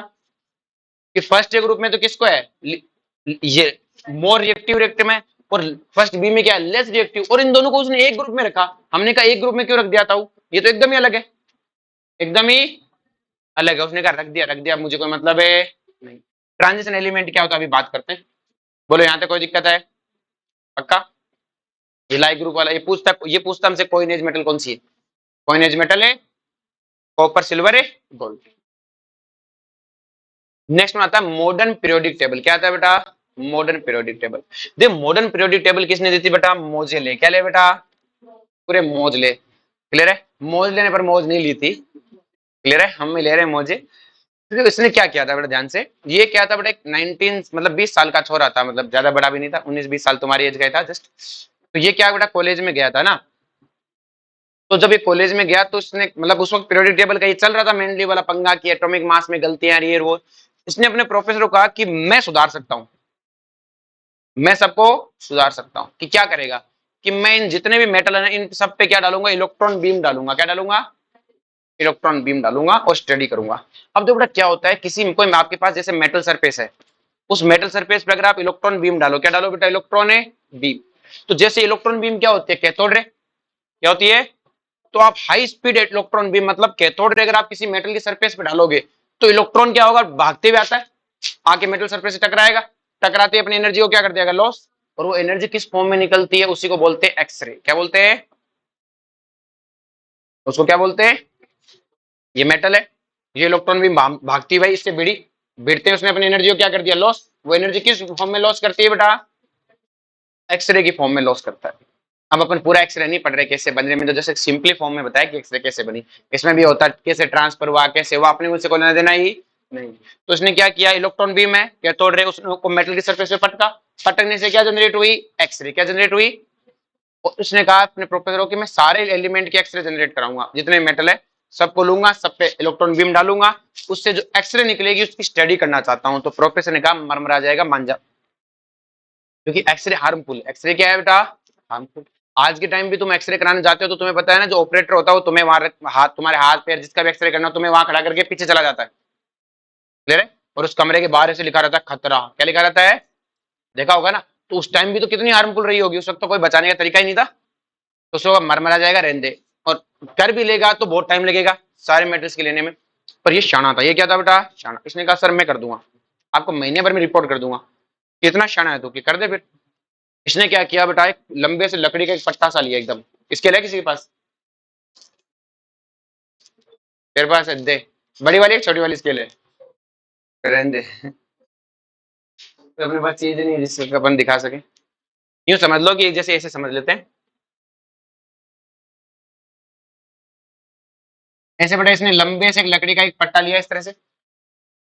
कि फर्स्ट ए ग्रुप में तो किसको है, ये मोर रिएक्टिव रिएक्टिव में, और फर्स्ट बी में क्या है, लेस रिएक्टिव, और इन दोनों को उसने एक ग्रुप में रखा। हमने कहा एक ग्रुप में क्यों रख दिया था, ये तो एकदम ही अलग है, एकदम ही अलग है। उसने कहा रख दिया मुझे कोई मतलब है नहीं। ट्रांजिशन एलिमेंट क्या होता है अभी बात करते हैं। बोलो यहाँ तक कोई दिक्कत है? पक्का? ये लाइक ग्रुप वाला ये पूछता हमसे कोइनेज मेटल कौन सी है, कोइनेज मेटल है कॉपर सिल्वर है गोल्ड। नेक्स्ट में आता है मॉडर्न पीरियोडिक टेबल। क्या आता है बेटा, मॉडर्न पीरियोडिक टेबल। देख मॉडर्न पीरियोडिक टेबल किसने दी थी बेटा, मोजे ले, क्या ले बेटा, पूरे मौज ले। क्लियर है? मौज लेने पर मौज नहीं ली थी, क्लियर है, हम ले रहे हैं मौजे। तो इसने क्या किया था बेटा, ध्यान से, ये क्या था बेटा, एक 19 मतलब 20 साल का छोरा था, मतलब ज्यादा बड़ा भी नहीं था, 19-20 साल तुम्हारी एज का था जस्ट। तो ये क्या बेटा, कॉलेज में गया था ना, तो जब ये कॉलेज में गया तो उसने मतलब उस वक्त पीरियोडिक टेबल का ये चल रहा था मेनली वाला पंगा, की एटॉमिक मास में गलतियां ये वो। इसने अपने प्रोफेसर को कहा कि मैं सुधार सकता हूँ, मैं सबको सुधार सकता हूँ। कि क्या करेगा, कि मैं इन जितने भी मेटल है इन सब पे क्या डालूंगा, इलेक्ट्रॉन बीम डालूंगा। क्या डालूंगा, इलेक्ट्रॉन बीम डालूंगा और स्टडी करूंगा। अब देखो बेटा क्या होता है, किसी कोई आपके पास जैसे मेटल सरफेस है, उस मेटल सरफेस पे अगर आप इलेक्ट्रॉन बीम डालो, क्या डालो बेटा, इलेक्ट्रॉन है बीम। तो जैसे इलेक्ट्रॉन बीम क्या होती है, कैथोड रे, क्या होती है, तो आप हाई स्पीड इलेक्ट्रॉन बीम मतलब कैथोड रे अगर आप किसी मेटल की सरफेस पे डालोगे, तो इलेक्ट्रॉन क्या होगा, भागते हुए आता है, आके मेटल सरफेस से टकराएगा, टकराते अपनी एनर्जी को क्या कर देगा, लॉस। और वो एनर्जी किस फॉर्म में निकलती है, उसी को बोलते हैं एक्सरे। क्या बोलते हैं उसको, क्या बोलते हैं, ये मेटल है, ये इलेक्ट्रॉन बीम भागती भाई इससे भिड़ी, भिड़ते उसने अपनी एनर्जी को क्या कर दिया, लॉस। वो एनर्जी किस फॉर्म में लॉस करती है बेटा, एक्सरे की फॉर्म में लॉस करता है। हम अपन पूरा एक्सरे नहीं पढ़ रहे कैसे बन रहे, में तो जैसे सिंपली फॉर्म में बताया कि एक्सरे कैसे बनी, इसमें भी होता है कैसे ट्रांसफर हुआ, कैसे हुआ, अपने मुझसे को लेना देना ही नहीं। तो उसने क्या किया, इलेक्ट्रॉन बीम है क्या तोड़ रहे, उसको मेटल की सरफेस पे पटका, पटकने से क्या जनरेट हुई, एक्सरे। क्या जनरेट हुई, और उसने कहा अपने प्रोफेसर को कि मैं सारे एलिमेंट की एक्सरे जनरेट कराऊंगा, जितने मेटल है सबको लूंगा, सब पे इलेक्ट्रॉन बीम डालूंगा, उससे जो एक्सरे निकलेगी उसकी स्टडी करना चाहता हूं। तो प्रोफेसर ने कहा मरमरा जाएगा, मान जा, क्योंकि एक्सरे हार्मफुल, एक्सरे क्या है बेटा, हार्मफुल। आज के टाइम भी तुम एक्सरे कराने जाते हो तो तुम्हें पता है ना, जो ऑपरेटर होता है वो तुम्हें वहां हाथ, तुम्हारे हाथ पैर जिसका भी एक्सरे करना हो तुम्हें वहां खड़ा करके पीछे चला जाता है, क्लियर है, और उस कमरे के बाहर ऐसे लिखा रहता है खतरा, क्या लिखा रहता है, देखा होगा ना। तो उस टाइम भी तो कितनी हार्मफुल रही होगी, उस वक्त तो कोई बचाने का तरीका ही नहीं था। तो उसको मरमरा जाएगा, रहने दे, और कर भी लेगा तो बहुत टाइम लगेगा सारे मेटल्स के लेने में। पर ये शाना था, ये क्या था बेटा, शाना। इसने कहा सर मैं कर दूंगा, आपको महीने भर में रिपोर्ट कर दूंगा। कितना शाना है तू कि कर दे फिर। इसने क्या किया बेटा, एक लंबे से लकड़ी का एक पट्टा सा लिया एकदम, इसके लिए किसी के पास, तेरे पास है दे, बड़ी वाली एक छोटी वाली स्केल है, रहने दे। तो अपने पास चीज नहीं जिससे अपन दिखा सके, यूं समझ लो कि जैसे ऐसे समझ लेते हैं, ऐसे बेटा इसने लंबे से एक लकड़ी का एक पट्टा लिया इस तरह से,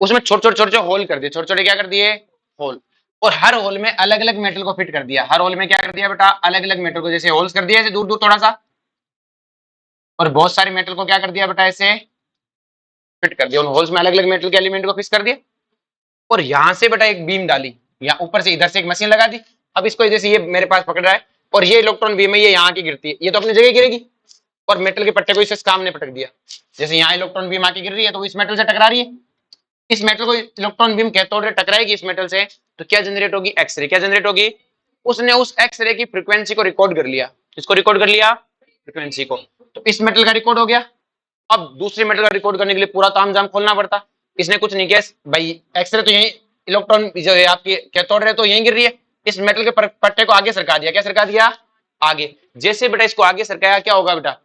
उसमें छोटे छोटे छोटे होल कर दिए, छोटे छोटे क्या कर दिए, होल। और हर होल में अलग अलग मेटल को फिट कर दिया, हर होल में क्या कर दिया बेटा, अलग अलग मेटल को, जैसे होल्स कर दिया ऐसे दूर दूर थोड़ा सा, और बहुत सारे मेटल को क्या कर दिया बेटा, ऐसे फिट कर दिया, उन होल्स में अलग अलग मेटल के एलिमेंट को फिक्स कर दिया। और यहां से बेटा एक बीम डाली, या ऊपर से इधर से एक मशीन लगा दी। अब इसको जैसे ये मेरे पास पकड़ रहा है, और ये इलेक्ट्रॉन बीम है, ये यहाँ की गिरती है, ये तो अपनी जगह गिरेगी, और मेटल के पट्टे को इसे सामने पटक दिया। जैसे यहाँ इलेक्ट्रॉन बीम आके गिर रही है, तो इस मेटल से टकरा रही है, इस मेटल को इलेक्ट्रॉन बीम कैथोड रे टकराएगी इस मेटल से, तो क्या जनरेट होगी, एक्सरे। क्या जनरेट होगी, उसने उस एक्सरे की फ्रीक्वेंसी को रिकॉर्ड कर लिया। किसको रिकॉर्ड कर लिया, फ्रीक्वेंसी को। तो इस मेटल का रिकॉर्ड हो गया। अब दूसरे मेटल का रिकॉर्ड करने के लिए पूरा तामझाम खोलना पड़ता। इसने कुछ नहीं किया भाई, एक्सरे तो यही, इलेक्ट्रॉन जो है आपकी कैथोड रे तो यही गिर रही है, इस मेटल के पट्टे को आगे सरका दिया। क्या सरका दिया, आगे। जैसे बेटा इसको आगे सरकाया, क्या होगा बेटा,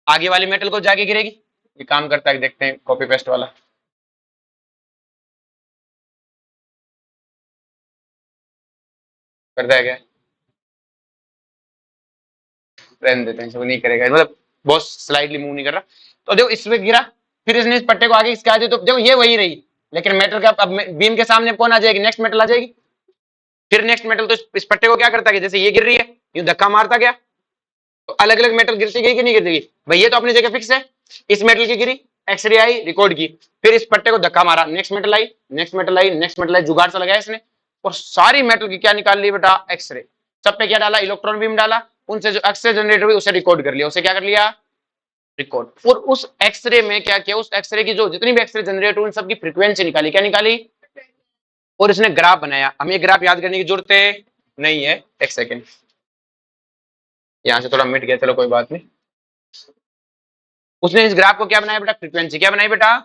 आगे वाले मेटल को जाके गिरेगी। ये काम करता है, देखते हैं कॉपी पेस्ट वाला, करता है क्या, रहने देते हैं, वो नहीं करेगा, मतलब बहुत स्लाइडली मूव नहीं कर रहा। तो देखो इसमें गिरा, फिर इसने इस पट्टे को आगे इसके आगे, तो देखो ये वही रही, लेकिन मेटल का अब बीम के सामने कौन आ जाएगी, नेक्स्ट मेटल आ जाएगी। फिर नेक्स्ट मेटल तो इस पट्टे को क्या करता है, जैसे ये गिर रही है, ये धक्का मारता गया, तो अलग अलग मेटल गिरती गई कि नहीं गिरती गई, भाई ये तो अपनी जगह फिक्स है। इस मेटल की गिरी, एक्सरे आई, रिकॉर्ड की, फिर इस पट्टे को धक्का मारा, नेक्स्ट मेटल आई, नेक्स्ट मेटल आई, नेक्स्ट मेटल आई, जुगाड़ से लगाया इसने, और सारी मेटल की क्या निकाल ली बेटा, एक्सरे। सब पे क्या डाला, इलेक्ट्रॉन बीम डाला, उनसे जो एक्सरे जनरेट हुई उसे रिकॉर्ड कर लिया, उसे क्या कर लिया, रिकॉर्ड। और उस एक्सरे में क्या किया, उस एक्सरे की जो जितनी भी एक्सरे जनरेट हुई उन सबकी फ्रीक्वेंसी निकाली। क्या निकाली, और इसने ग्राफ बनाया। हमें ग्राफ याद करने की जरूरत है नहीं है, एक सेकेंड, यहां से थोड़ा मिट गया, चलो कोई बात नहीं। उसने इस ग्राफ को क्या बनाया बेटा, फ्रीक्वेंसी। क्या बनाई बेटा,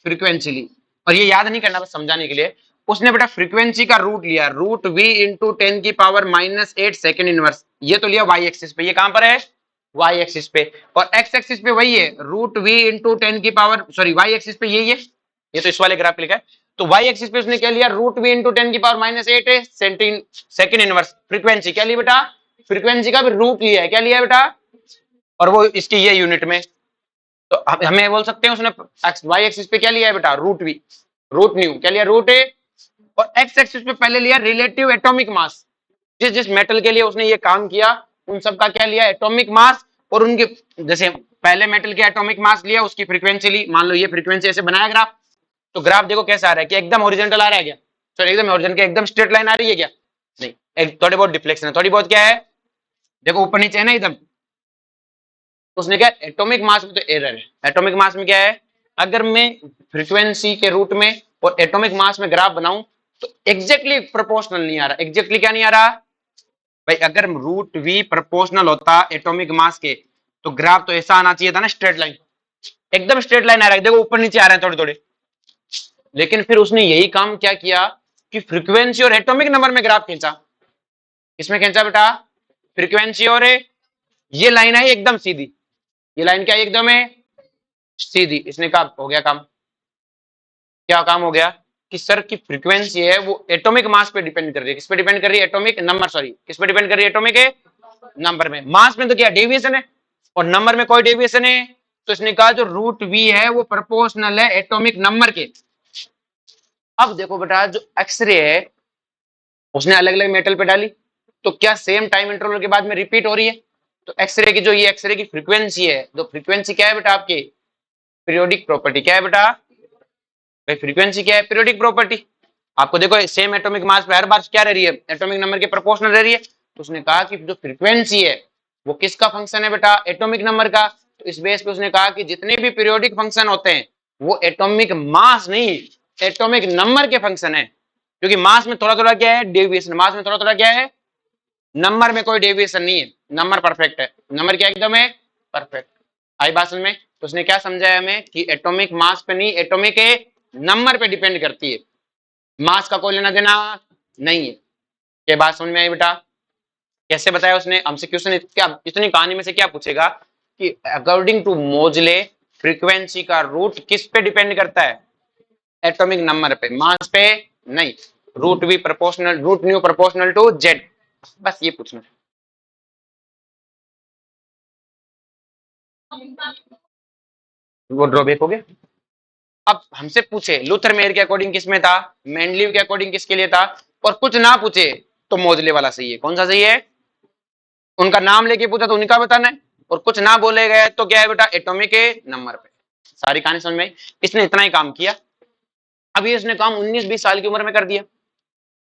फ्रीक्वेंसी ली। और ये याद नहीं करना, बस समझाने के लिए। उसने बेटा फ्रीक्वेंसी का रूट लिया, root V into 10⁻⁸ second inverse, ये तो लिया वाई एक्सिस पे, ये कहां पर है, वाई एक्सिस पे। और एक्स एक्सिस पे वही है, रूट वी इंटू 10 की पावर, सॉरी वाई एक्सिस पे यही है, ये तो इस वाले ग्राफ पे लिखा है। तो वाई एक्सिस पे उसने क्या लिया, रूट वी इंटू 10⁻⁸ है, सेकेंड इनवर्स। फ्रीक्वेंसी क्या ली बेटा, फ्रीक्वेंसी का भी रूट लिया है, क्या लिया बेटा, और वो इसकी ये यूनिट में। तो हमें बोल सकते हैं उसने वाई एक्सिस पे क्या लिया है बेटा, रूट वी, रूट न्यू, क्या लिया, रूट ए। और एक्स एक्सिस पे पहले लिया रिलेटिव एटॉमिक मास, जिस जिस मेटल के लिए उसने ये काम किया उन सब का क्या लिया, एटॉमिक मास। और उनके जैसे पहले मेटल के एटॉमिक मास लिया, उसकी फ्रीक्वेंसी ली, मान लो ये फ्रीक्वेंसी, ऐसे बनाया ग्राफ। तो ग्राफ देखो कैसा आ रहा है, कि एकदम हॉरिजॉन्टल आ रहा है क्या, सॉरी एकदम हॉरिजॉन्टल, एकदम स्ट्रेट लाइन आ रही है क्या, नहीं, एक थोड़ी बहुत डिफ्लेक्शन है, थोड़ी बहुत क्या है, देखो ऊपर नीचे है ना एकदम। उसने क्या, एटॉमिक मास में तो एरर है, एटॉमिक मास में क्या है, अगर मैं फ्रीक्वेंसी के रूट में और एटॉमिक मास में ग्राफ बनाऊं तो एग्जैक्टली प्रोपोर्शनल नहीं आ रहा। एग्जैक्टली क्या नहीं आ रहा भाई, अगर रूट वी प्रोपोर्शनल होता एटॉमिक मास के, तो ग्राफ तो ऐसा आना चाहिए था ना, स्ट्रेट लाइन, एकदम स्ट्रेट लाइन आ रहा है, देखो ऊपर नीचे आ रहे हैं थोड़े थोड़े। लेकिन फिर उसने यही काम क्या किया, कि फ्रीक्वेंसी और एटॉमिक नंबर में ग्राफ खींचा। किसमें खींचा बेटा, फ्रीक्वेंसी और ये लाइन है एकदम सीधी, ये लाइन क्या है, एकदम है सीधी। इसने कहा हो गया काम। क्या काम हो गया, कि सर की फ्रीक्वेंसी है वो एटॉमिक मास पे डिपेंड कर रही है, किस पे डिपेंड कर रही है, एटॉमिक नंबर, सॉरी किस पे डिपेंड कर रही है, एटॉमिक नंबर में। मास में तो क्या डेविएशन है, और नंबर में कोई डेविएशन है। तो इसने कहा जो रूट वी है वो प्रोपोर्शनल है एटॉमिक नंबर के। अब देखो बेटा, जो एक्सरे है उसने अलग अलग मेटल पे डाली, तो क्या सेम टाइम इंटरवल के बाद में रिपीट हो रही है। तो एक्सरे की जो ये एक्सरे की फ्रीक्वेंसी है, तो फ्रीक्वेंसी क्या है बेटा आपकी, पीरियोडिक प्रॉपर्टी। क्या है बेटा, भाई फ्रीक्वेंसी क्या है, पीरियोडिक प्रॉपर्टी। आपको देखो सेम एटॉमिक मास पे हर बार क्या रह रही है, एटॉमिक नंबर के प्रोपोर्शनल रह रही है। तो उसने कहा कि जो फ्रीक्वेंसी है वो किसका फंक्शन है बेटा, एटॉमिक नंबर का। तो इस बेस पे उसने कहा कि जितने भी पीरियोडिक फंक्शन होते हैं वो एटॉमिक मास नहीं, एटॉमिक नंबर के फंक्शन है। क्योंकि मास में थोड़ा थोड़ा क्या है, डेविएशन, मास में थोड़ा थोड़ा क्या है, नंबर में कोई डेविएशन नहीं है, नंबर परफेक्ट है, नंबर क्या एकदम है, परफेक्ट। आई बात समझ में। तो उसने क्या समझाया हमें, कि एटॉमिक मास पे नहीं, एटॉमिक नंबर पे डिपेंड करती है, मास का कोई लेना देना नहीं है। ये बात समझ में आई बेटा, कैसे बताया उसने हमसे, क्वेश्चन क्या इतनी कहानी में से क्या पूछेगा, कि अकॉर्डिंग टू मोजले फ्रीक्वेंसी का रूट किस पे डिपेंड करता है, एटॉमिक नंबर पे, मास पे नहीं। Root V proportional, root nu proportional to Z, बस ये पूछना। वो ड्रॉबैक हो गया। अब हमसे पूछे लूथर मेयर के अकॉर्डिंग किस में था, मेंडलीव के अकॉर्डिंग किसके लिए था, और कुछ ना पूछे तो मोजले वाला सही है। कौन सा सही है? उनका नाम लेके पूछा तो उनका बताना है, और कुछ ना बोले गए तो क्या है बेटा, एटॉमिक नंबर पे। सारी कहानी समझ में आई? इसने इतना ही काम किया। अभी इसने काम 19-20 साल की उम्र में कर दिया।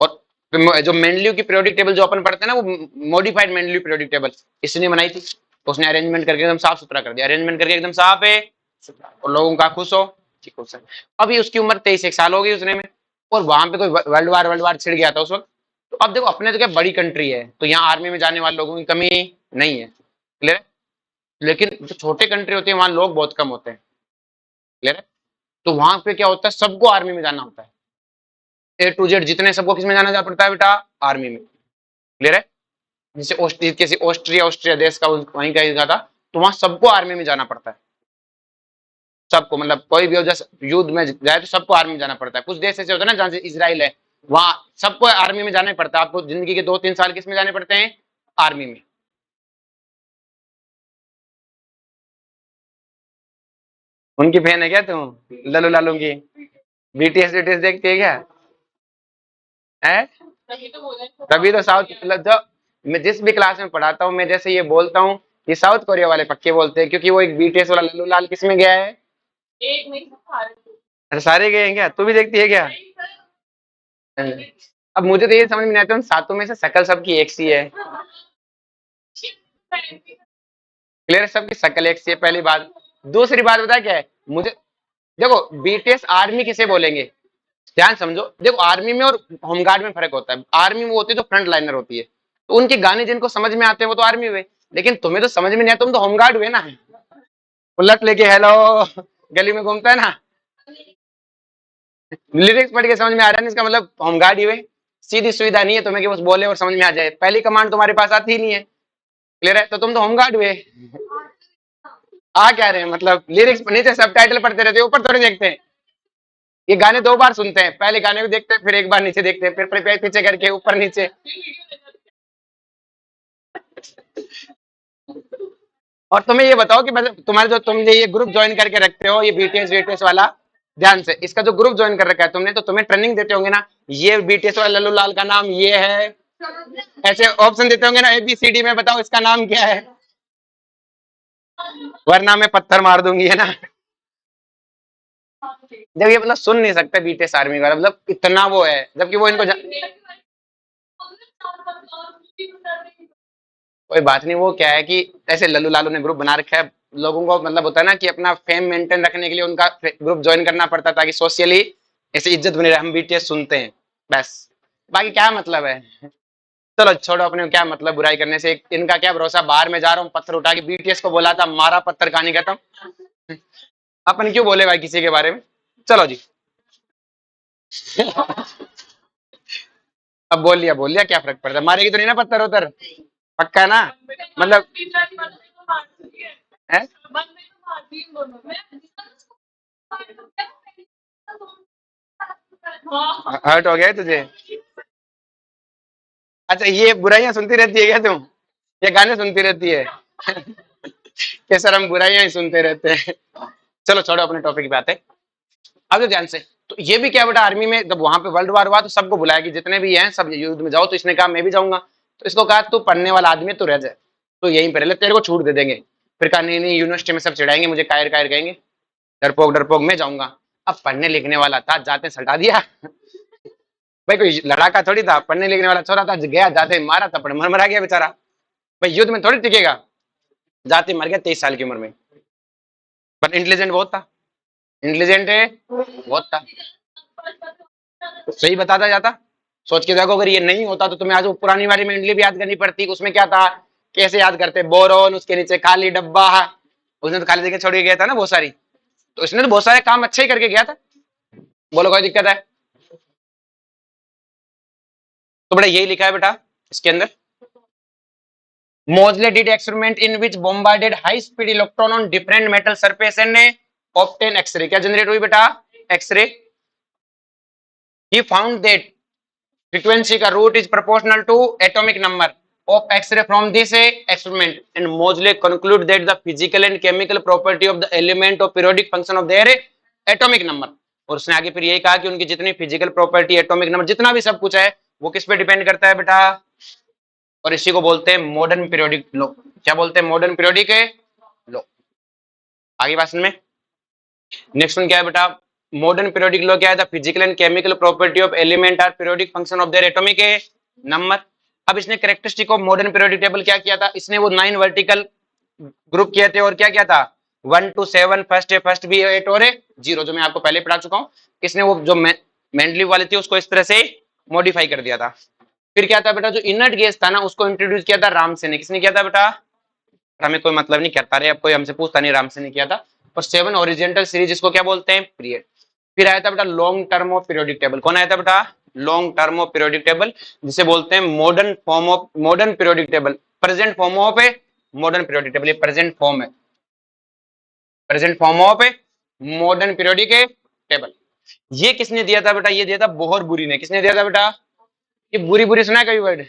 और जो मेंडलीव की पीरियोडिक टेबल जो अपन पढ़ते हैं ना, वो मॉडिफाइड मेंडलीव पीरियोडिक टेबल इसने बनाई थी। उसने अरेंजमेंट करके एकदम साफ सुथरा कर दिया, अरेंजमेंट करके एकदम साफ है सुथरा, और लोगों का खुश हो, ठीक हो सर। अभी उसकी उम्र 23 साल हो गई उसने में, और वहां पे कोई वर्ल्ड वार छिड़ गया था उस वक्त। तो अब देखो, अपने तो क्या बड़ी कंट्री है, तो यहाँ आर्मी में जाने वाले लोगों की कमी नहीं है, क्लियर है। लेकिन जो छोटे कंट्री होती है वहां लोग बहुत कम होते हैं, क्लियर है। तो वहां पे क्या होता है, सबको आर्मी में जाना होता है, A to Z जितने सबको किसमें जाना पड़ता है बेटा, आर्मी में, क्लियर है। जैसे ऑस्ट्रिया ऑस्ट्रिया देश का वहीं का था, तो वहां सबको आर्मी में जाना पड़ता है, सबको, मतलब कोई भी हो, जैसे युद्ध में जाए तो सबको आर्मी में जाना पड़ता है। कुछ देश ऐसे होते हैं ना, जहाँ से इजराइल है, वहां सबको आर्मी में जाना ही पड़ता है। आपको जिंदगी के 2-3 साल किस में जाने पड़ते हैं, आर्मी में। उनकी फैन है क्या तुम, लल्लू लालू की? बीटीएस बीटीएस देखती है क्या है? तभी तो साउथ, मतलब जो मैं जिस भी क्लास में पढ़ाता हूँ, मैं जैसे ये बोलता हूँ, ये साउथ कोरिया वाले पक्के बोलते हैं, क्योंकि वो एक बीटीएस वाला लल्लू लाल किस में गया है। एक नहीं, अरे सारे गए हैं क्या? तू भी देखती है क्या? अब मुझे तो ये समझ में नहीं आता, उन सातों में से शक्ल सबकी एक सी है, क्लियर है, सबकी शक्ल एक सी है, पहली बात। दूसरी बात बता क्या है मुझे, देखो बीटीएस आर्मी किसे बोलेंगे, ध्यान समझो। देखो आर्मी में और होमगार्ड में फर्क होता है। आर्मी में वो होती है जो फ्रंट लाइनर होती है, तो उनके गाने जिनको समझ में आते हैं वो तो आर्मी हुए, लेकिन तुम्हें तो समझ में नहीं आता, तुम तो होमगार्ड हुए ना। उलट लेके हेलो गली में घूमता है ना, लिरिक्स पढ़ के समझ में आ रहा है, इसका मतलब होमगार्ड ही हुए। सीधी सुविधा नहीं है तुम्हें कि बस बोले और समझ में आ जाए, पहली कमांड तुम्हारे पास आती ही नहीं है, क्लियर है, तो तुम तो होमगार्ड हुए। आ क्या रहे हैं, मतलब लिरिक्स नीचे सब टाइटल पढ़ते रहते हैं, ऊपर थोड़ी देखते हैं। ये गाने 2 बार सुनते हैं, पहले गाने भी देखते हैं, फिर एक बार नीचे देखते हैं, फिर पीछे करके ऊपर नीचे। और तुम्हें ये बताओ कि मतलब तुम्हारे जो तुम ये ग्रुप ज्वाइन करके रखते हो, ये बीटीएस बीटीएस वाला, ध्यान से इसका जो ग्रुप ज्वाइन कर रखा है तुमने, तो तुम्हें ट्रेनिंग देते होंगे ना, ये बीटीएस वाला लल्लू लाल का नाम ये है, ऐसे ऑप्शन देते होंगे ना, ABCD में बताओ इसका नाम क्या है, वरना मैं पत्थर मार दूंगी, है ना। जब ये मतलब सुन नहीं सकते बीटीएस आर्मी वाला, मतलब इतना वो है, जबकि वो इनको कोई बात नहीं। वो क्या है कि ऐसे लल्लू लालू ने ग्रुप बना रखा है, लोगों को मतलब होता है ना कि अपना फेम मेंटेन रखने के लिए उनका ग्रुप ज्वाइन करना पड़ता, ताकि सोशली ऐसी इज्जत बनी रहे, हम बीटीएस सुनते हैं बस, बाकी क्या मतलब है। चलो छोड़ो, अपने क्या मतलब बुराई करने से, इनका क्या भरोसा, बाहर में जा रहा हूँ पत्थर उठा के बीटीएस को बोला था, मारा पत्थर, कहानी खत्म। अपन क्यों बोले भाई किसी के बारे में। चलो जी अब बोल लिया, क्या फर्क पड़ता है, मारेगी तो नहीं ना पत्थर उधर, पक्का ना, मतलब है। हर्ट हो गया तुझे? अच्छा, ये बुराइयां सुनती रहती है क्या तुम, ये गाने सुनती रहती है? ये सर हम बुराइयां ही सुनते रहते हैं। चलो छोड़ो, अपने टॉपिक पे आते हैं। अब तो ध्यान से, तो ये भी क्या बेटा, आर्मी में जब वहां पे वर्ल्ड वार हुआ तो सबको बुलाया कि जितने भी हैं सब युद्ध में जाओ, तो इसने कहा मैं भी जाऊंगा। तो इसको कहा तू पढ़ने वाला आदमी है, तू रह जाए, तो यहीं पर रह ले, तेरे को छूट दे देंगे। फिर कहा नहीं नहीं, यूनिवर्सिटी में सब चिढ़ाएंगे मुझे, कायर कायर कहेंगे, डरपोक डरपोक, मैं जाऊंगा। अब पढ़ने लिखने वाला था, जाते सल्टा दिया। भाई कोई लड़ाका थोड़ी था, पढ़ने लिखने वाला छोरा था, गया जाते मारा थप्पड़, मर गया बेचारा। भाई युद्ध में थोड़ी टिकेगा, जाते मर गया 23 साल की उम्र में। पर इंटेलिजेंट बहुत था, इंटेलिजेंट है बहुत था, सही बताता जाता। सोच के देखो, अगर ये नहीं होता तो तुम्हें आज वो पुरानी वाली मेंडली भी याद करनी पड़ती। उसमें क्या था, कैसे याद करते, बोरोन, उसके नीचे खाली डब्बा, उसने तो खाली जगह छोड़ के गया था ना बहुत सारी, तो इसने तो बहुत सारे काम अच्छे ही करके गया था। बोलो कोई दिक्कत है? तो बड़ा यही लिखा है बेटा इसके अंदर, Moseley did experiment in which bombarded high speed electron on different metal surface and obtain X-ray। क्या जनरेट हुई बेटा, X-ray। He found that frequency का root is proportional to atomic number of X-ray from this experiment, and Moseley conclude that the physical and chemical property of the element of periodic function of their atomic number. और उसने आगे फिर यही कहा कि उनकी जितनी फिजिकल प्रॉपर्टी, एटॉमिक नंबर, जितना भी सब कुछ है वो किस पे डिपेंड करता है बेटा, और इसी को बोलते हैं मॉडर्न पीरियोडिक लॉ। क्या बोलते हैं? Modern periodic law. आगे बात में नेक्स्ट वन क्या है बेटा, मॉडर्न पीरियोडिक लॉ क्या है? The physical and chemical property of element are periodic function of their atomic number. अब इसने characteristic of modern periodic table क्या किया था? इसने वो 9 वर्टिकल ग्रुप किए थे और क्या किया था, 1 to 7 फर्स्ट है, फर्स्ट भी 8 और 0, जो मैं आपको पहले पढ़ा चुका हूं। इसने वो जो मेंडलीव वाली थी उसको इस तरह से मॉडिफाई कर दिया था। फिर क्या था बेटा, जो इनर्ट गैस था ना उसको इंट्रोड्यूस किया था रामसे ने। किसने किया था बेटा? हमें कोई मतलब नहीं करता रहे, अब कोई हमसे पूछता नहीं, रामसे ने किया था। और 7 ओरिजेंटल सीरीज, इसको क्या बोलते हैं? पीरियड। फिर आया था बेटा long term of periodic table. कौन आया था बेटा? Long term of periodic table, जिसे बोलते हैं modern form of modern periodic table, present form of a modern periodic table. ये प्रेजेंट फॉर्म है, present form of a modern periodic table. ये किसने दिया था बेटा? ये दिया था बोहरबुरी ने। किसने दिया था बेटा? ये बुरी बुरी सुना है कभी वर्ड?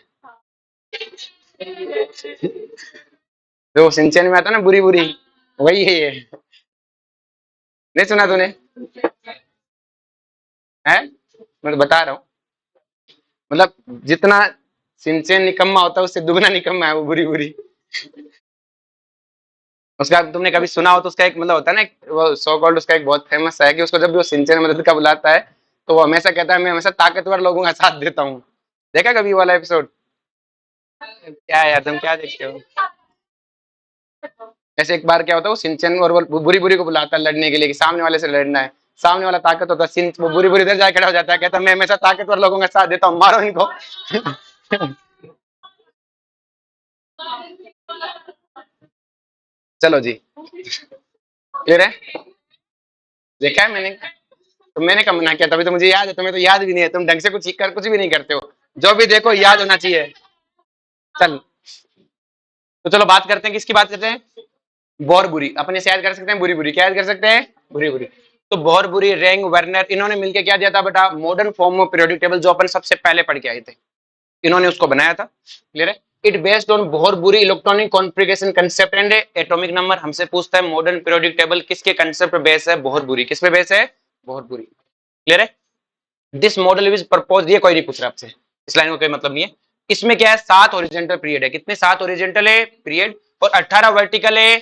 जो सिंचन में आता ना बुरी बुरी, वही है ये। नहीं सुना तूने? है, मैं तो बता रहा हूँ। मतलब जितना सिंचन निकम्मा होता है उससे दुगना निकम्मा है वो बुरी बुरी। उसका तुमने कभी सुना हो तो उसका एक मतलब होता है ना, वो सो कॉल्ड, उसका एक बहुत फेमस है कि उसको जब भी वो सिंचन मदद का बुलाता है तो वो हमेशा कहता है मैं हमेशा ताकतवर लोगों का साथ देता हूँ। देखा कभी वाला एपिसोड? क्या है यार, तुम क्या देखते हो? ऐसे एक बार क्या होता है, वो सिंचन और वो बुरी बुरी को बुलाता है लड़ने के लिए कि सामने वाले से लड़ना है। सामने वाला ताकत होता है, वो बुरी बुरी इधर जाके खड़ा हो जाता है, कहता है मैं हमेशा ताकतवर लोगों का साथ देता हूँ, मारो इनको। चलो जी, क्लियर है? देखा है मैंने, तो मैंने कब मना किया? तभी तो मुझे याद है, तुम्हें तो याद भी नहीं है, तुम ढंग से कुछ भी नहीं करते हो। जो भी देखो याद होना चाहिए। चल, तो चलो बात करते हैं, किसकी बात करते हैं? बोरबुरी। अपन इसे याद कर सकते हैं, बुरी बुरी। क्या याद कर सकते हैं? बुरी बुरी। तो बोरबुरी, रेंग, वर्नर, इन्होंने मिलकर क्या दिया था बेटा? Modern form of periodic table, जो अपन सबसे पहले पढ़ के आए थे, इन्होंने उसको बनाया था। क्लियर है? It based on Bohr Bury electronic configuration concept and atomic number. हमसे पूछता है मॉडर्न पीरियोडिक टेबल किसके कंसेप्ट पे बेस है? बोरबुरी। किस पे बेस है? बोरबुरी। क्लियर है? दिस मॉडल इज प्रपोज, ये कोई नहीं पूछ रहा आपसे, इस लाइन का कोई मतलब नहीं है। इसमें क्या है? 7 ओरिजेंटल पीरियड है। कितने? 7 ओरिजेंटल है पीरियड और 18 वर्टिकल है।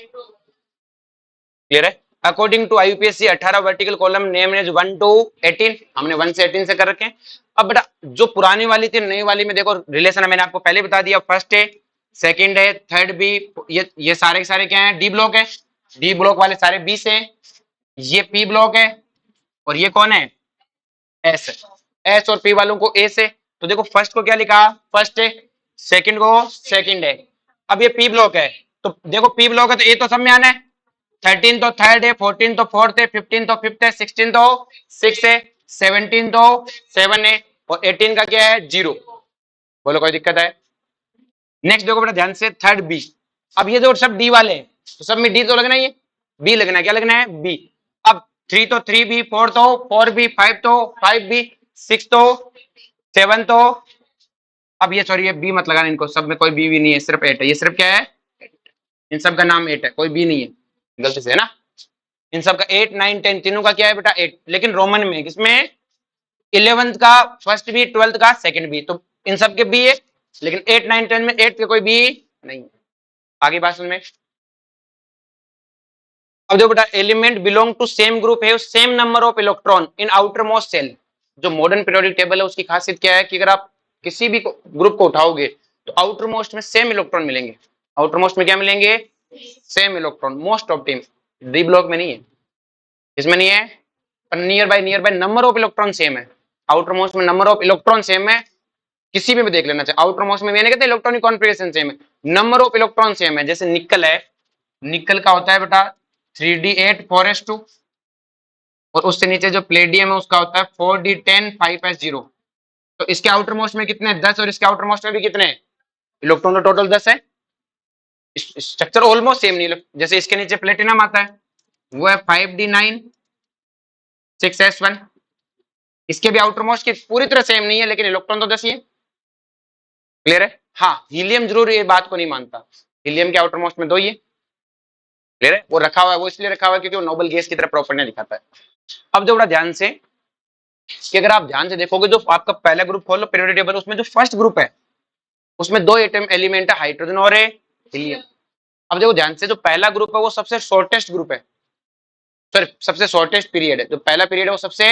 क्लियर है? According to IUPAC 18 vertical column name is 1 to 18। हमने 1 से 18 से कर रखे हैं। अब बेटा जो पुरानी वाली थी, नई वाली में देखो रिलेशन है, मैंने आपको पहले बता दिया। फर्स्ट है, सेकंड है, थर्ड भी। ये सारे के सारे क्या है? डी ब्लॉक है। डी ब्लॉक वाले सारे बी से। ये पी ब्लॉक है और ये कौन है? एस है। एस और पी वालों को ए से। तो देखो फर्स्ट को क्या लिखा? फर्स्ट है। सेकंड को सेकंड है। अब ये पी ब्लॉक है, तो देखो पी ब्लॉक है तो ए तो सब में आना है। 13 तो थर्ड है, 14 तो फोर्थ है, 15 तो फिफ्थ है, 16 तो सिक्स है, 17 तो 7 है और 18 का क्या है? 0। बोलो कोई दिक्कत है? नेक्स्ट देखो बेटा ध्यान से, थर्ड बी। अब ये जो सब डी वाले हैं तो सब में डी तो लगना ही है, बी लगना है। क्या लगना है? बी। अब 3 तो 3 बी, 4 तो 4 बी, 5 तो 5 बी, 6 तो 7 तो, अब ये सॉरी ये बी मत लगाना, इनको सब में कोई बी भी नहीं है, सिर्फ 8 है। ये सिर्फ क्या है? इन सब का नाम 8 है, कोई बी नहीं है, गलती से है ना। इन सब का 8 9 10 तीनों का क्या है बेटा? 8। लेकिन रोमन में किसमें? 11th का फर्स्ट बी, 12th का सेकंड बी, तो इन सब के बी है। लेकिन 8 9 10 में 8 के कोई बी नहीं। आगे बात में अब देखो बेटा, element belong to same group है, same number of electron in outermost shell. जो मॉडर्न पीरियोडिक टेबल है उसकी खासियत क्या है कि अगर आप किसी भी ग्रुप को उठाओगे तो आउटर मोस्ट में सेम इलेक्ट्रॉन मिलेंगे। आउटर मोस्ट में क्या मिलेंगे? Same electron. Most of team D block में नहीं है, इसमें नहीं है, पर near by number of electron same है। आउटर मोस्ट में नंबर ऑफ इलेक्ट्रॉन सेम है, किसी में भी देख लेना चाहिए। आउटर मोस्ट में मैंने कहते इलेक्ट्रॉनिक कॉन्फ़िगरेशन सेम है, नंबर ऑफ इलेक्ट्रॉन सेम है। जैसे निकल है, निकल का होता है बेटा 3d8 4s2 और उससे नीचे जो प्लेडियम है उसका होता है 4d10 5s0। तो इसके आउटर मोस्ट में कितने? 10 और इसके आउटर मोस्ट में भी कितने? इलेक्ट्रॉन तो टोटल 10 है। स्ट्रक्चर ऑलमोस्ट सेम नहीं। जैसे इसके नीचे प्लेटिनम आता है वो है 5d9 6s1। इसके भी आउटर मोस्ट की पूरी तरह सेम नहीं है लेकिन इलेक्ट्रॉन तो 10 ही है। क्लियर है? हाँ, हीलियम जरूर ये बात को नहीं मानता, हीलियम के आउटर मोस्ट में 2 ही है। क्लियर है? वो रखा हुआ है, वो इसलिए रखा हुआ है क्योंकि वो नोबल गैस की तरह प्रॉपर्टी दिखाता है। अब जो बड़ा ध्यान से कि अगर आप ध्यान से देखोगे, जो आपका पहला ग्रुप खोल लो पीरियोडिक टेबल, उसमें जो फर्स्ट ग्रुप है उसमें दो एटम एलिमेंट है, हाइड्रोजन और हीलियम। अब देखो ध्यान से, जो पहला ग्रुप है वो सबसे शॉर्टेस्ट ग्रुप है, सॉरी सबसे शॉर्टेस्ट पीरियड है, जो पहला पीरियड है वो सबसे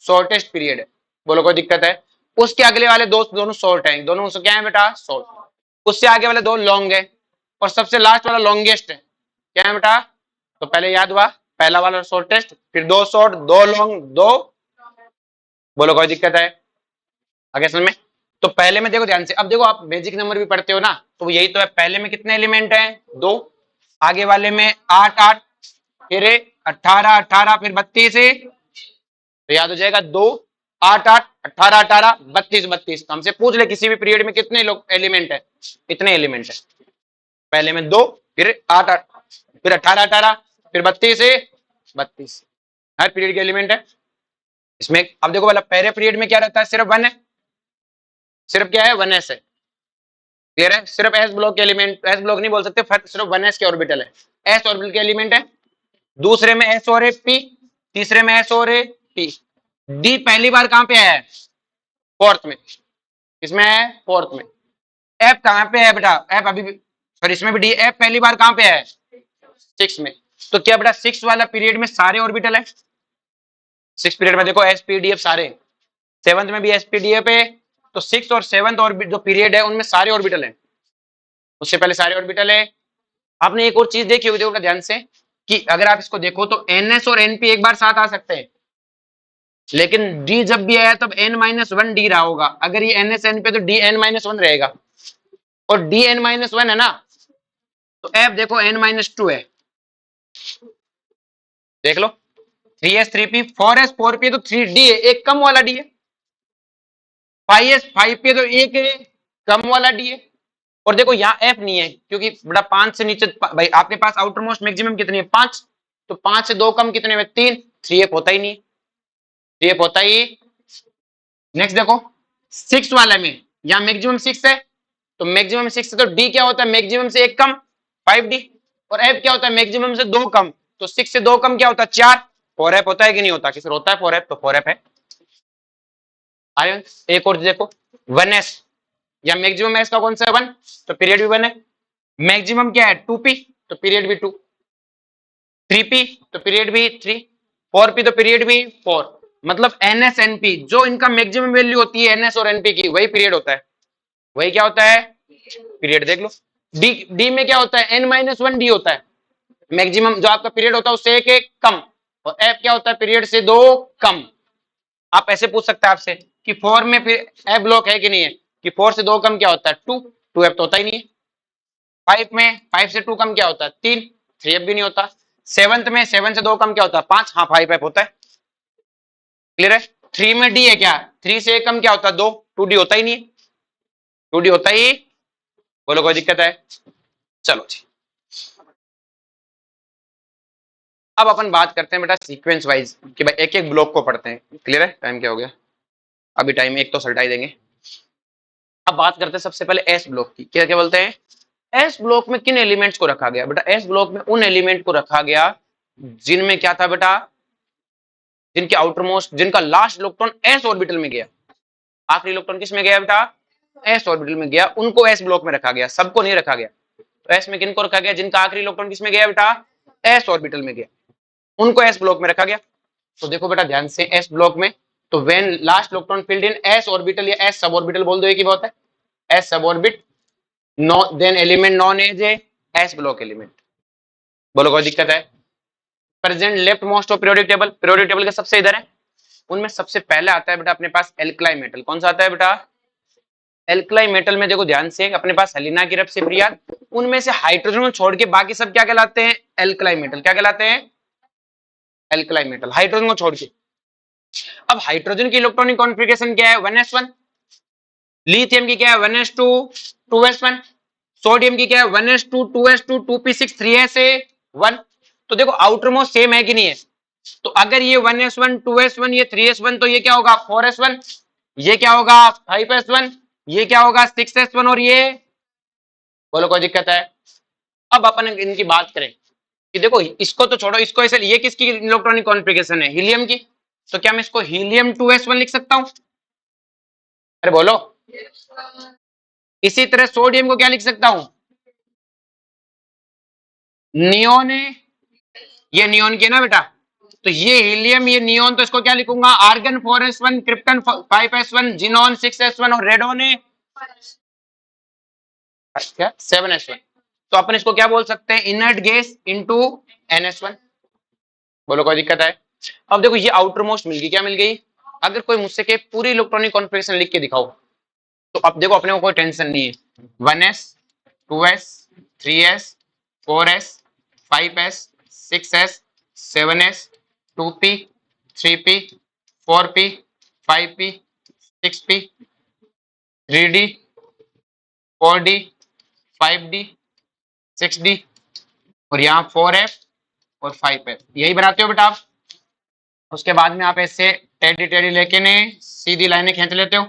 शॉर्टेस्ट पीरियड है। बोलो कोई दिक्कत है? उसके अगले वाले दो दोनों शॉर्ट हैं, दोनों से क्या है बेटा? शॉर्ट। उससे आगे वाले दो लॉन्ग है और सबसे लास्ट वाला लॉन्गेस्ट है, क्या है बेटा? तो पहले याद हुआ, पहला वाला शॉर्टेस्ट, फिर दो शॉर्ट, दो लॉन्ग, दो। बोलो कोई दिक्कत है आगे समझ में? तो पहले में देखो ध्यान से, अब देखो आप बेसिक नंबर भी पढ़ते हो ना, तो यही तो है, पहले में कितने एलिमेंट हैं? दो, आगे वाले में 8 8, फिर 18 18, फिर 32 है, तो याद हो जाएगा 2 8 8 18 18 32 32। तो हमसे पूछ ले किसी भी पीरियड में कितने लोग एलिमेंट है, इतने एलिमेंट है। पहले में 2, फिर 8 8, फिर 18 18, फिर 32 है 32, हर पीरियड के एलिमेंट है इसमें। अब देखो वाला पहले पीरियड में क्या रहता है? सिर्फ 1 है, सिर्फ क्या है? 1s है, क्लियर है? सिर्फ एस ब्लॉक के एलिमेंट, एस ब्लॉक नहीं बोल सकते, सिर्फ 1s के ऑर्बिटल है, एस ऑर्बिटल के एलिमेंट है। दूसरे में एस और पी, तीसरे में एस और पी। डी पहली बार कहां पे है? फोर्थ में। किसमें है? फोर्थ में। एफ कहां पे है बेटा? एफ अभी भी, सॉरी इसमें भी डी। एफ पहली बार कहां पे है? 6 में। तो क्या बेटा 6 वाला पीरियड में सारे ऑर्बिटल है? 6 पीरियड में देखो एसपीडीएफ सारे, 7th में भी एसपीडीएफ है, तो 6 और 7th ऑर्बिट जो पीरियड है उनमें सारे ऑर्बिटल है, उससे पहले सारे ऑर्बिटल है। आपने एक और चीज देखी होगी, देखो ध्यान से, कि अगर आप इसको देखो तो एनएस और एनपी एक बार साथ आ सकते हैं, लेकिन डी जब भी आया तब n-1 डी रहा होगा। अगर ये एनएस एन पे तो डी n-1 रहेगा, और डी n-1 है ना, तो एफ देखो n-2 है, देख लो 3s 3p, 4s 4p तो 3d है, एक कम वाला डी है। 5s 5p तो एक है कम वाला डी है। और देखो यहाँ एफ नहीं है, क्योंकि बड़ा 5 से नीचे, भाई आपके पास आउटर मोस्ट मैक्सिमम कितनी है? 5, तो 5 से 2 कम कितने में? 3, 3f होता ही नहीं, 3f होता ही। नेक्स्ट देखो 6 वाले में, यहाँ मैक्सिमम 6 है, तो मैक्सिमम 6 से तो डी क्या होता है? मैक्सिमम से एक कम, 5d। और एफ क्या होता है? मैक्सिमम से 2 कम, तो 6 से 2 कम क्या होता है? 4, 4f होता है कि नहीं होता? किसी होता है 4f? तो 4f है। आयन एक और देखो 1s, या मैक्सिमम एस का कौन सा है? 1, तो पीरियड भी 1 है। मैक्सिमम क्या है? 2p, तो पीरियड भी 2। 3p तो पीरियड भी 3। 4p तो पीरियड भी 4। मतलब ns np जो इनका मैक्सिमम वैल्यू होती है ns और np की, वही पीरियड होता है, वही क्या होता है? पीरियड। देख लो डी में क्या होता है? n-1 डी होता है, मैक्सिमम जो आपका पीरियड होता है उससे एक एक कम। और एफ क्या होता है? पीरियड से 2 कम। आप ऐसे पूछ सकते हैं आपसे कि 4 में फिर एफ ब्लॉक है कि नहीं है, कि 4 से 2 कम क्या होता है? 2, 2f तो होता ही नहीं है। 5 में 5 से 2 कम क्या होता है? 3, 3f भी नहीं होता। 7th में 7 से 2 कम क्या होता है? 5, हाँ 5f होता है, क्लियर है? 3 में डी है क्या? 3 से 1 कम क्या होता है? 2, 2d होता ही नहीं है, 2d होता ही। बोलो कोई दिक्कत है? चलो जी, अब अपन बात करते हैं बेटा सीक्वेंस वाइज, कि भाई एक एक ब्लॉक को पढ़ते हैं, क्लियर है? टाइम क्या हो गया? अभी टाइम एक तो सल्टा ही देंगे। अब बात करते हैं सबसे पहले एस ब्लॉक की। क्या क्या बोलते हैं? एस ब्लॉक में किन एलिमेंट्स को रखा गया? बेटा एस ब्लॉक में उन एलिमेंट को रखा गया जिनमें क्या था बेटा? जिनके आउटर मोस्ट, जिनका लास्ट इलेक्ट्रॉन एस ऑर्बिटल में गया। आखिरी इलेक्ट्रॉन किस में गया बेटा? एस ऑर्बिटल में गया, उनको एस ब्लॉक में रखा गया, सबको नहीं रखा गया। तो एस में किनको रखा गया? जिनका आखिरी इलेक्ट्रॉन किस में गया बेटा? एस ऑर्बिटल में गया, उनको एस ब्लॉक में रखा गया। तो देखो बेटा ध्यान से, एस ब्लॉक में तो when last electron filled in S orbital या एस सब ऑर्बिटल बोल दो, एक ही बात है, S sub orbit no then element known as a S block element. बोलो कोई दिक्कत है? Present left most of periodic table, periodic table के सबसे इधर है, उनमें सबसे पहले आता है बेटा अपने पास एल्कलाई मेटल। कौन सा आता है बेटा? एल्कलाई मेटल में देखो ध्यान से, अपने पास हेलिना की से प्रिया, उनमें से हाइड्रोजन छोड़ के बाकी सब क्या कहलाते हैं? Alkali metal. क्या कहलाते हैं? एल्कलाई मेटल, हाइड्रोजन को छोड़ के। अब हाइड्रोजन की इलेक्ट्रॉनिक कॉन्फ़िगरेशन क्या है? 1s1। लिथियम की क्या है? 1s2 2s1। सोडियम की क्या है? 1s2 2s2 2p6 3s1। तो देखो आउटर मोस्ट सेम है कि नहीं है? तो अगर ये 1s1 2s1 ये 3s1, तो ये क्या होगा? 4s1, ये क्या होगा? 5s1, ये क्या होगा? 6s1, और ये, बोलो कोई दिक्कत है? अब अपन इनकी बात करें, कि देखो इसको तो छोड़ो, इसको ऐसे, ये किसकी इलेक्ट्रॉनिक कॉन्फ़िगरेशन है, हीलियम की, तो क्या मैं इसको हीलियम 2s1 लिख सकता हूं? अरे बोलो। इसी तरह सोडियम को क्या लिख सकता हूं? नियोन है, ये नियोन की है ना बेटा, तो ये हीलियम, ये नियोन, तो इसको क्या लिखूंगा? Argon 4s1, krypton 5s1, xenon 6s1 और रेडोन है क्या 7s1। तो अपन इसको क्या बोल सकते हैं? Inert gas into NS1। बोलो कोई दिक्कत है? अब देखो ये आउटर मोस्ट मिल गई, क्या मिल गई? अगर कोई मुझसे के पूरी इलेक्ट्रॉनिक कॉन्फ़िगरेशन लिख के दिखाओ, तो अब देखो अपने को कोई टेंशन नहीं है। 1s, 2s, 3s, 4s, 5s, 6s, 7s, 2p, 3p, 4p, 5p, 6p, 3d, 4d, 5d, 6d, और यहाँ 4f और 5f, यही बनाते हो बेटा आप। उसके बाद में आप ऐसे टेढ़ी टेढ़ी लेके ने सीधी लाइनें खींच लेते हो।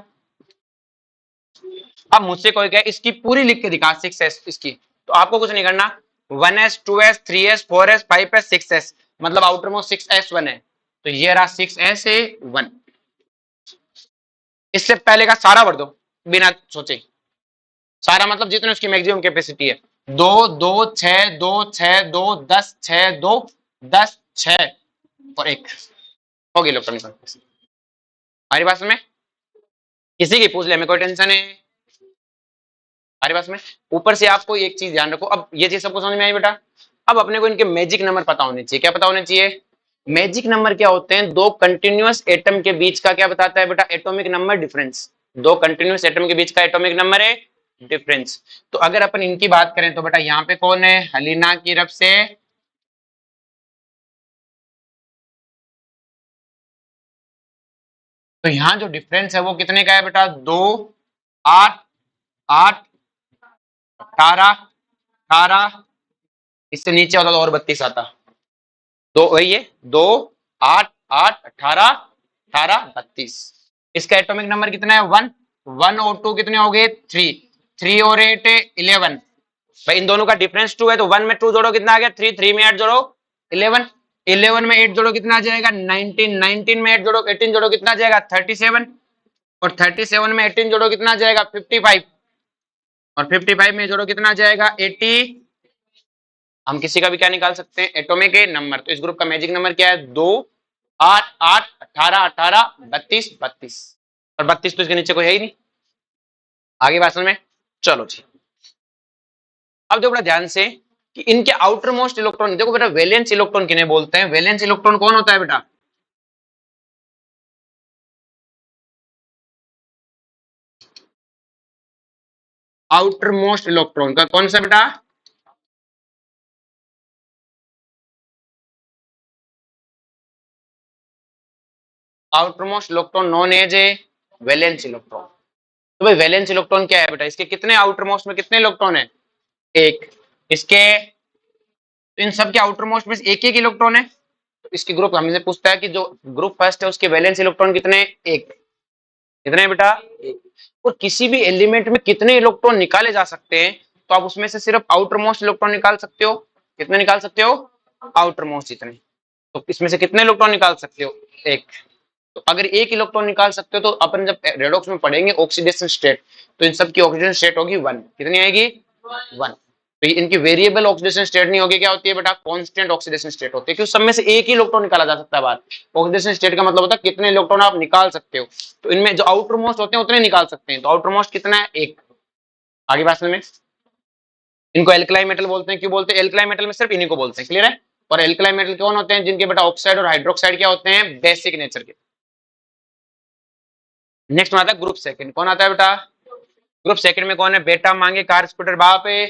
अब मुझसे कोई कहे इसकी पूरी लिख के दिखा 6s इसकी, तो आपको कुछ नहीं करना। 1s, 2s, 3s, 4s, 5s, 6s, मतलब आउटर मोस्ट 6s1 है, तो ये रहा 6s1। इससे पहले का सारा भर दो बिना सोचे, सारा मतलब जितने उसकी मैक्सिमम कैपेसिटी है। 2, 2, 6, 2, 6, 2, 10, 6, 2, 10, 6 और 1 होगी इलेक्ट्रॉनिक कॉन्फ़िगरेशन। हमारी बात में किसी की पूछ ले, हमें कोई टेंशन है हमारी पास में। ऊपर से आपको एक चीज ध्यान रखो, अब ये चीज सबको समझ में आई बेटा। अब अपने को इनके मैजिक नंबर पता होने चाहिए। क्या पता होने चाहिए? मैजिक नंबर क्या होते हैं? दो कंटिन्यूअस एटम के बीच का क्या बताता है बेटा? Atomic number difference. दो कंटिन्यूअस एटम के बीच का एटॉमिक नंबर है डिफरेंस। तो अगर अपन इनकी बात करें तो बेटा यहाँ पे कौन है? हलीना की तरफ से तो यहाँ जो डिफरेंस है वो कितने का है बेटा? 2, 8, 8, 18, 18, इससे नीचे होता तो और 32 आता। दो वही है, 2, 8, 8, 18, 18, 32। इसका एटॉमिक नंबर कितना है? 1। 1 और 2 कितने हो गए? 3। 3 और 8 11। भाई इन दोनों का डिफरेंस 2 है, तो 1 में 2 जोड़ो कितना आ गया? 3। 3 में 8 जोड़ो 11। 11 में 8 जोड़ो कितना आ जाएगा? 19। 19 में 8 जोड़ो 18 जोड़ो कितना आ जाएगा? 37। और 37 में 18 जोड़ो कितना आ जाएगा? 55। और 55 में जोड़ो कितना आ जाएगा? 80। हम किसी का भी क्या निकाल सकते हैं? Atomic number. तो इस ग्रुप का मैजिक नंबर क्या है? 2, 8, 8, 18, 18, 32, 32। और 32 तो इसके नीचे कोई है ही नहीं। आगे बात समझ में? चलो जी। अब देखो बड़ा ध्यान से कि इनके आउटर मोस्ट इलेक्ट्रॉन, देखो बेटा वैलेंस इलेक्ट्रॉन किन्हें बोलते हैं? वैलेंस इलेक्ट्रॉन कौन होता है बेटा? आउटर मोस्ट इलेक्ट्रॉन का कौन सा बेटा? Outer most electron known as a valence electron. तो भाई वैलेंस इलेक्ट्रॉन क्या है बेटा? इसके कितने आउटर मोस्ट में कितने इलेक्ट्रॉन है? एक। इसके तो इन सब के आउटर मोस्ट में एक एक इलेक्ट्रॉन है। तो इसकी ग्रुप हमसे पूछता है कि जो ग्रुप फर्स्ट है उसके वैलेंस इलेक्ट्रॉन कितने? एक। कितने है बेटा? एक। और किसी भी एलिमेंट में कितने इलेक्ट्रॉन निकाले जा सकते हैं? तो आप उसमें से सिर्फ आउटर मोस्ट इलेक्ट्रॉन निकाल सकते हो। कितने निकाल सकते हो? आउटर मोस्ट जितने। तो इसमें से कितने इलेक्ट्रॉन निकाल सकते हो? एक। तो अगर एक इलेक्ट्रॉन निकाल सकते हो तो अपन जब रेडॉक्स में पढ़ेंगे ऑक्सीडेशन स्टेट, तो इन सब की ऑक्सीडेशन स्टेट होगी 1। कितनी आएगी? 1। तो इनकी वेरिएबल ऑक्सीडेशन स्टेट नहीं होगी, क्या होती है बेटा? कांस्टेंट ऑक्सीडेशन स्टेट होती है, क्योंकि सब में से एक ही इलेक्ट्रॉन निकाला जा सकता है बाहर। ऑक्सीडेशन स्टेट का मतलब होता है कितने इलेक्ट्रॉन आप निकाल सकते हो। तो इनमें जो आउटर मोस्ट होते हैं उतने निकाल सकते हैं। तो आउटर मोस्ट कितना है? एक। आगे बात में इनको एल्कलाई मेटल बोलते हैं। क्यों बोलते हैं एल्कलाई मेटल? में सिर्फ इन्हीं को बोलते हैं। क्लियर है? और एल्कलाई मेटल कौन होते हैं? जिनके बेटा ऑक्साइड और हाइड्रोक्साइड क्या होते हैं? बेसिक नेचर के। नेक्स्ट में आता है ग्रुप सेकंड। कौन आता है बेटा? ग्रुप सेकंड में कौन है? बेटा मांगे कार स्कूटर बाप है।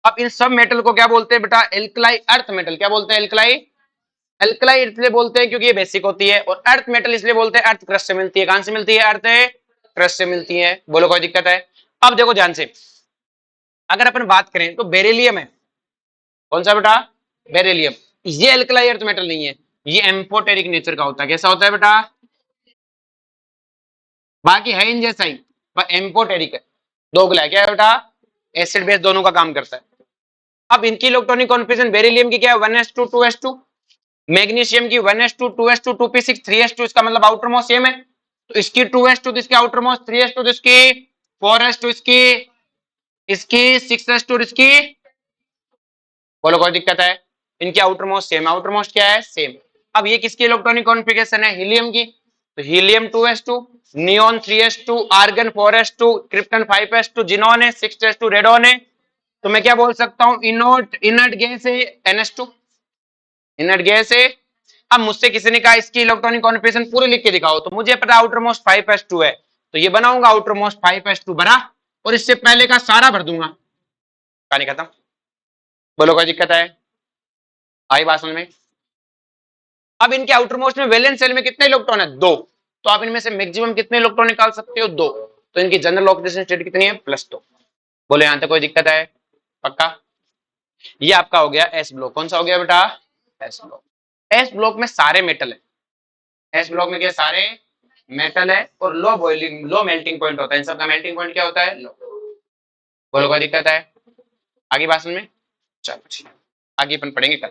अब इन सब मेटल को क्या बोलते हैं बेटा? Alkali earth metal. क्या बोलते हैं? एल्कलाई। एल्कलाई इसलिए बोलते हैं क्योंकि ये बेसिक होती है। और अर्थ मेटल इसलिए बोलते हैं अर्थ क्रस्ट से मिलती है। कहां से मिलती है? अर्थ क्रस्ट से मिलती है। बोलो कोई दिक्कत है? अब देखो ध्यान से, अगर अपन बात करें तो बेरिलियम है। कौन सा बेटा? बेरिलियम। ये एल्कलाई अर्थ मेटल नहीं है, ये एम्फोटेरिक नेचर का होता है। कैसा होता है बेटा? बाकी है इन जैसा ही, पर एम्फोटेरिक है। दोगला है। क्या है बेटा? एसिड बेस दोनों का काम करता है। अब इनकी इलेक्ट्रॉनिक कॉन्फिगरेशन बेरिलियम की क्या है 1s2 2s2, मैग्नीशियम की 1s2 2s2 2p6 3s2, इसका मतलब आउटर मोस्ट सेम है। तो इसकी 2s2 तो इसकी आउटर मोस्ट, 3s2 तो इसकी, 4s2 इसकी 6s2 इसकी। बोलो कोई दिक्कत है? इनकी outer most same, outer most क्या है सेम। अब ये किसकी इलेक्ट्रॉनिक कॉन्फिगरेशन है हीलियम की, तो helium 2s2, neon 3s2, argon 4s2, krypton 5s2, xenon है 6s2, रेडोन है। तो मैं क्या बोल सकता हूं इनर्ट गैस है ns2, इनर्ट गैस है। अब मुझसे किसी ने कहा इसकी इलेक्ट्रॉनिक कॉन्फिगरेशन पूरी लिख के दिखाओ, तो मुझे पता आउटर मोस्ट 5s2 है, तो ये बनाऊंगा आउटर मोस्ट 5s2 भरा और इससे पहले का सारा भर दूंगा, कहानी खत्म। बोलो कोई दिक्कत है? आई बात समझ में? अब इनके आउटर मोस्ट में वैलेंस शेल में कितने इलेक्ट्रॉन है? 2। तो आप इनमें से मैक्सिमम कितने इलेक्ट्रॉन निकाल सकते हो? 2। तो इनकी जनरल ऑक्सीडेशन स्टेट कितनी है? +2। बोलो यहां तक कोई दिक्कत है? पक्का? ये आपका हो गया एस ब्लॉक। कौन सा हो गया बेटा? S block. एस ब्लॉक में सारे मेटल है, एस ब्लॉक में क्या सारे मेटल है और low boiling low melting point होता है, इन सबका मेल्टिंग पॉइंट क्या होता है? लो। बोलो कोई दिक्कत है? आगे बात समझ में? चलो आगे अपन पढ़ेंगे कल।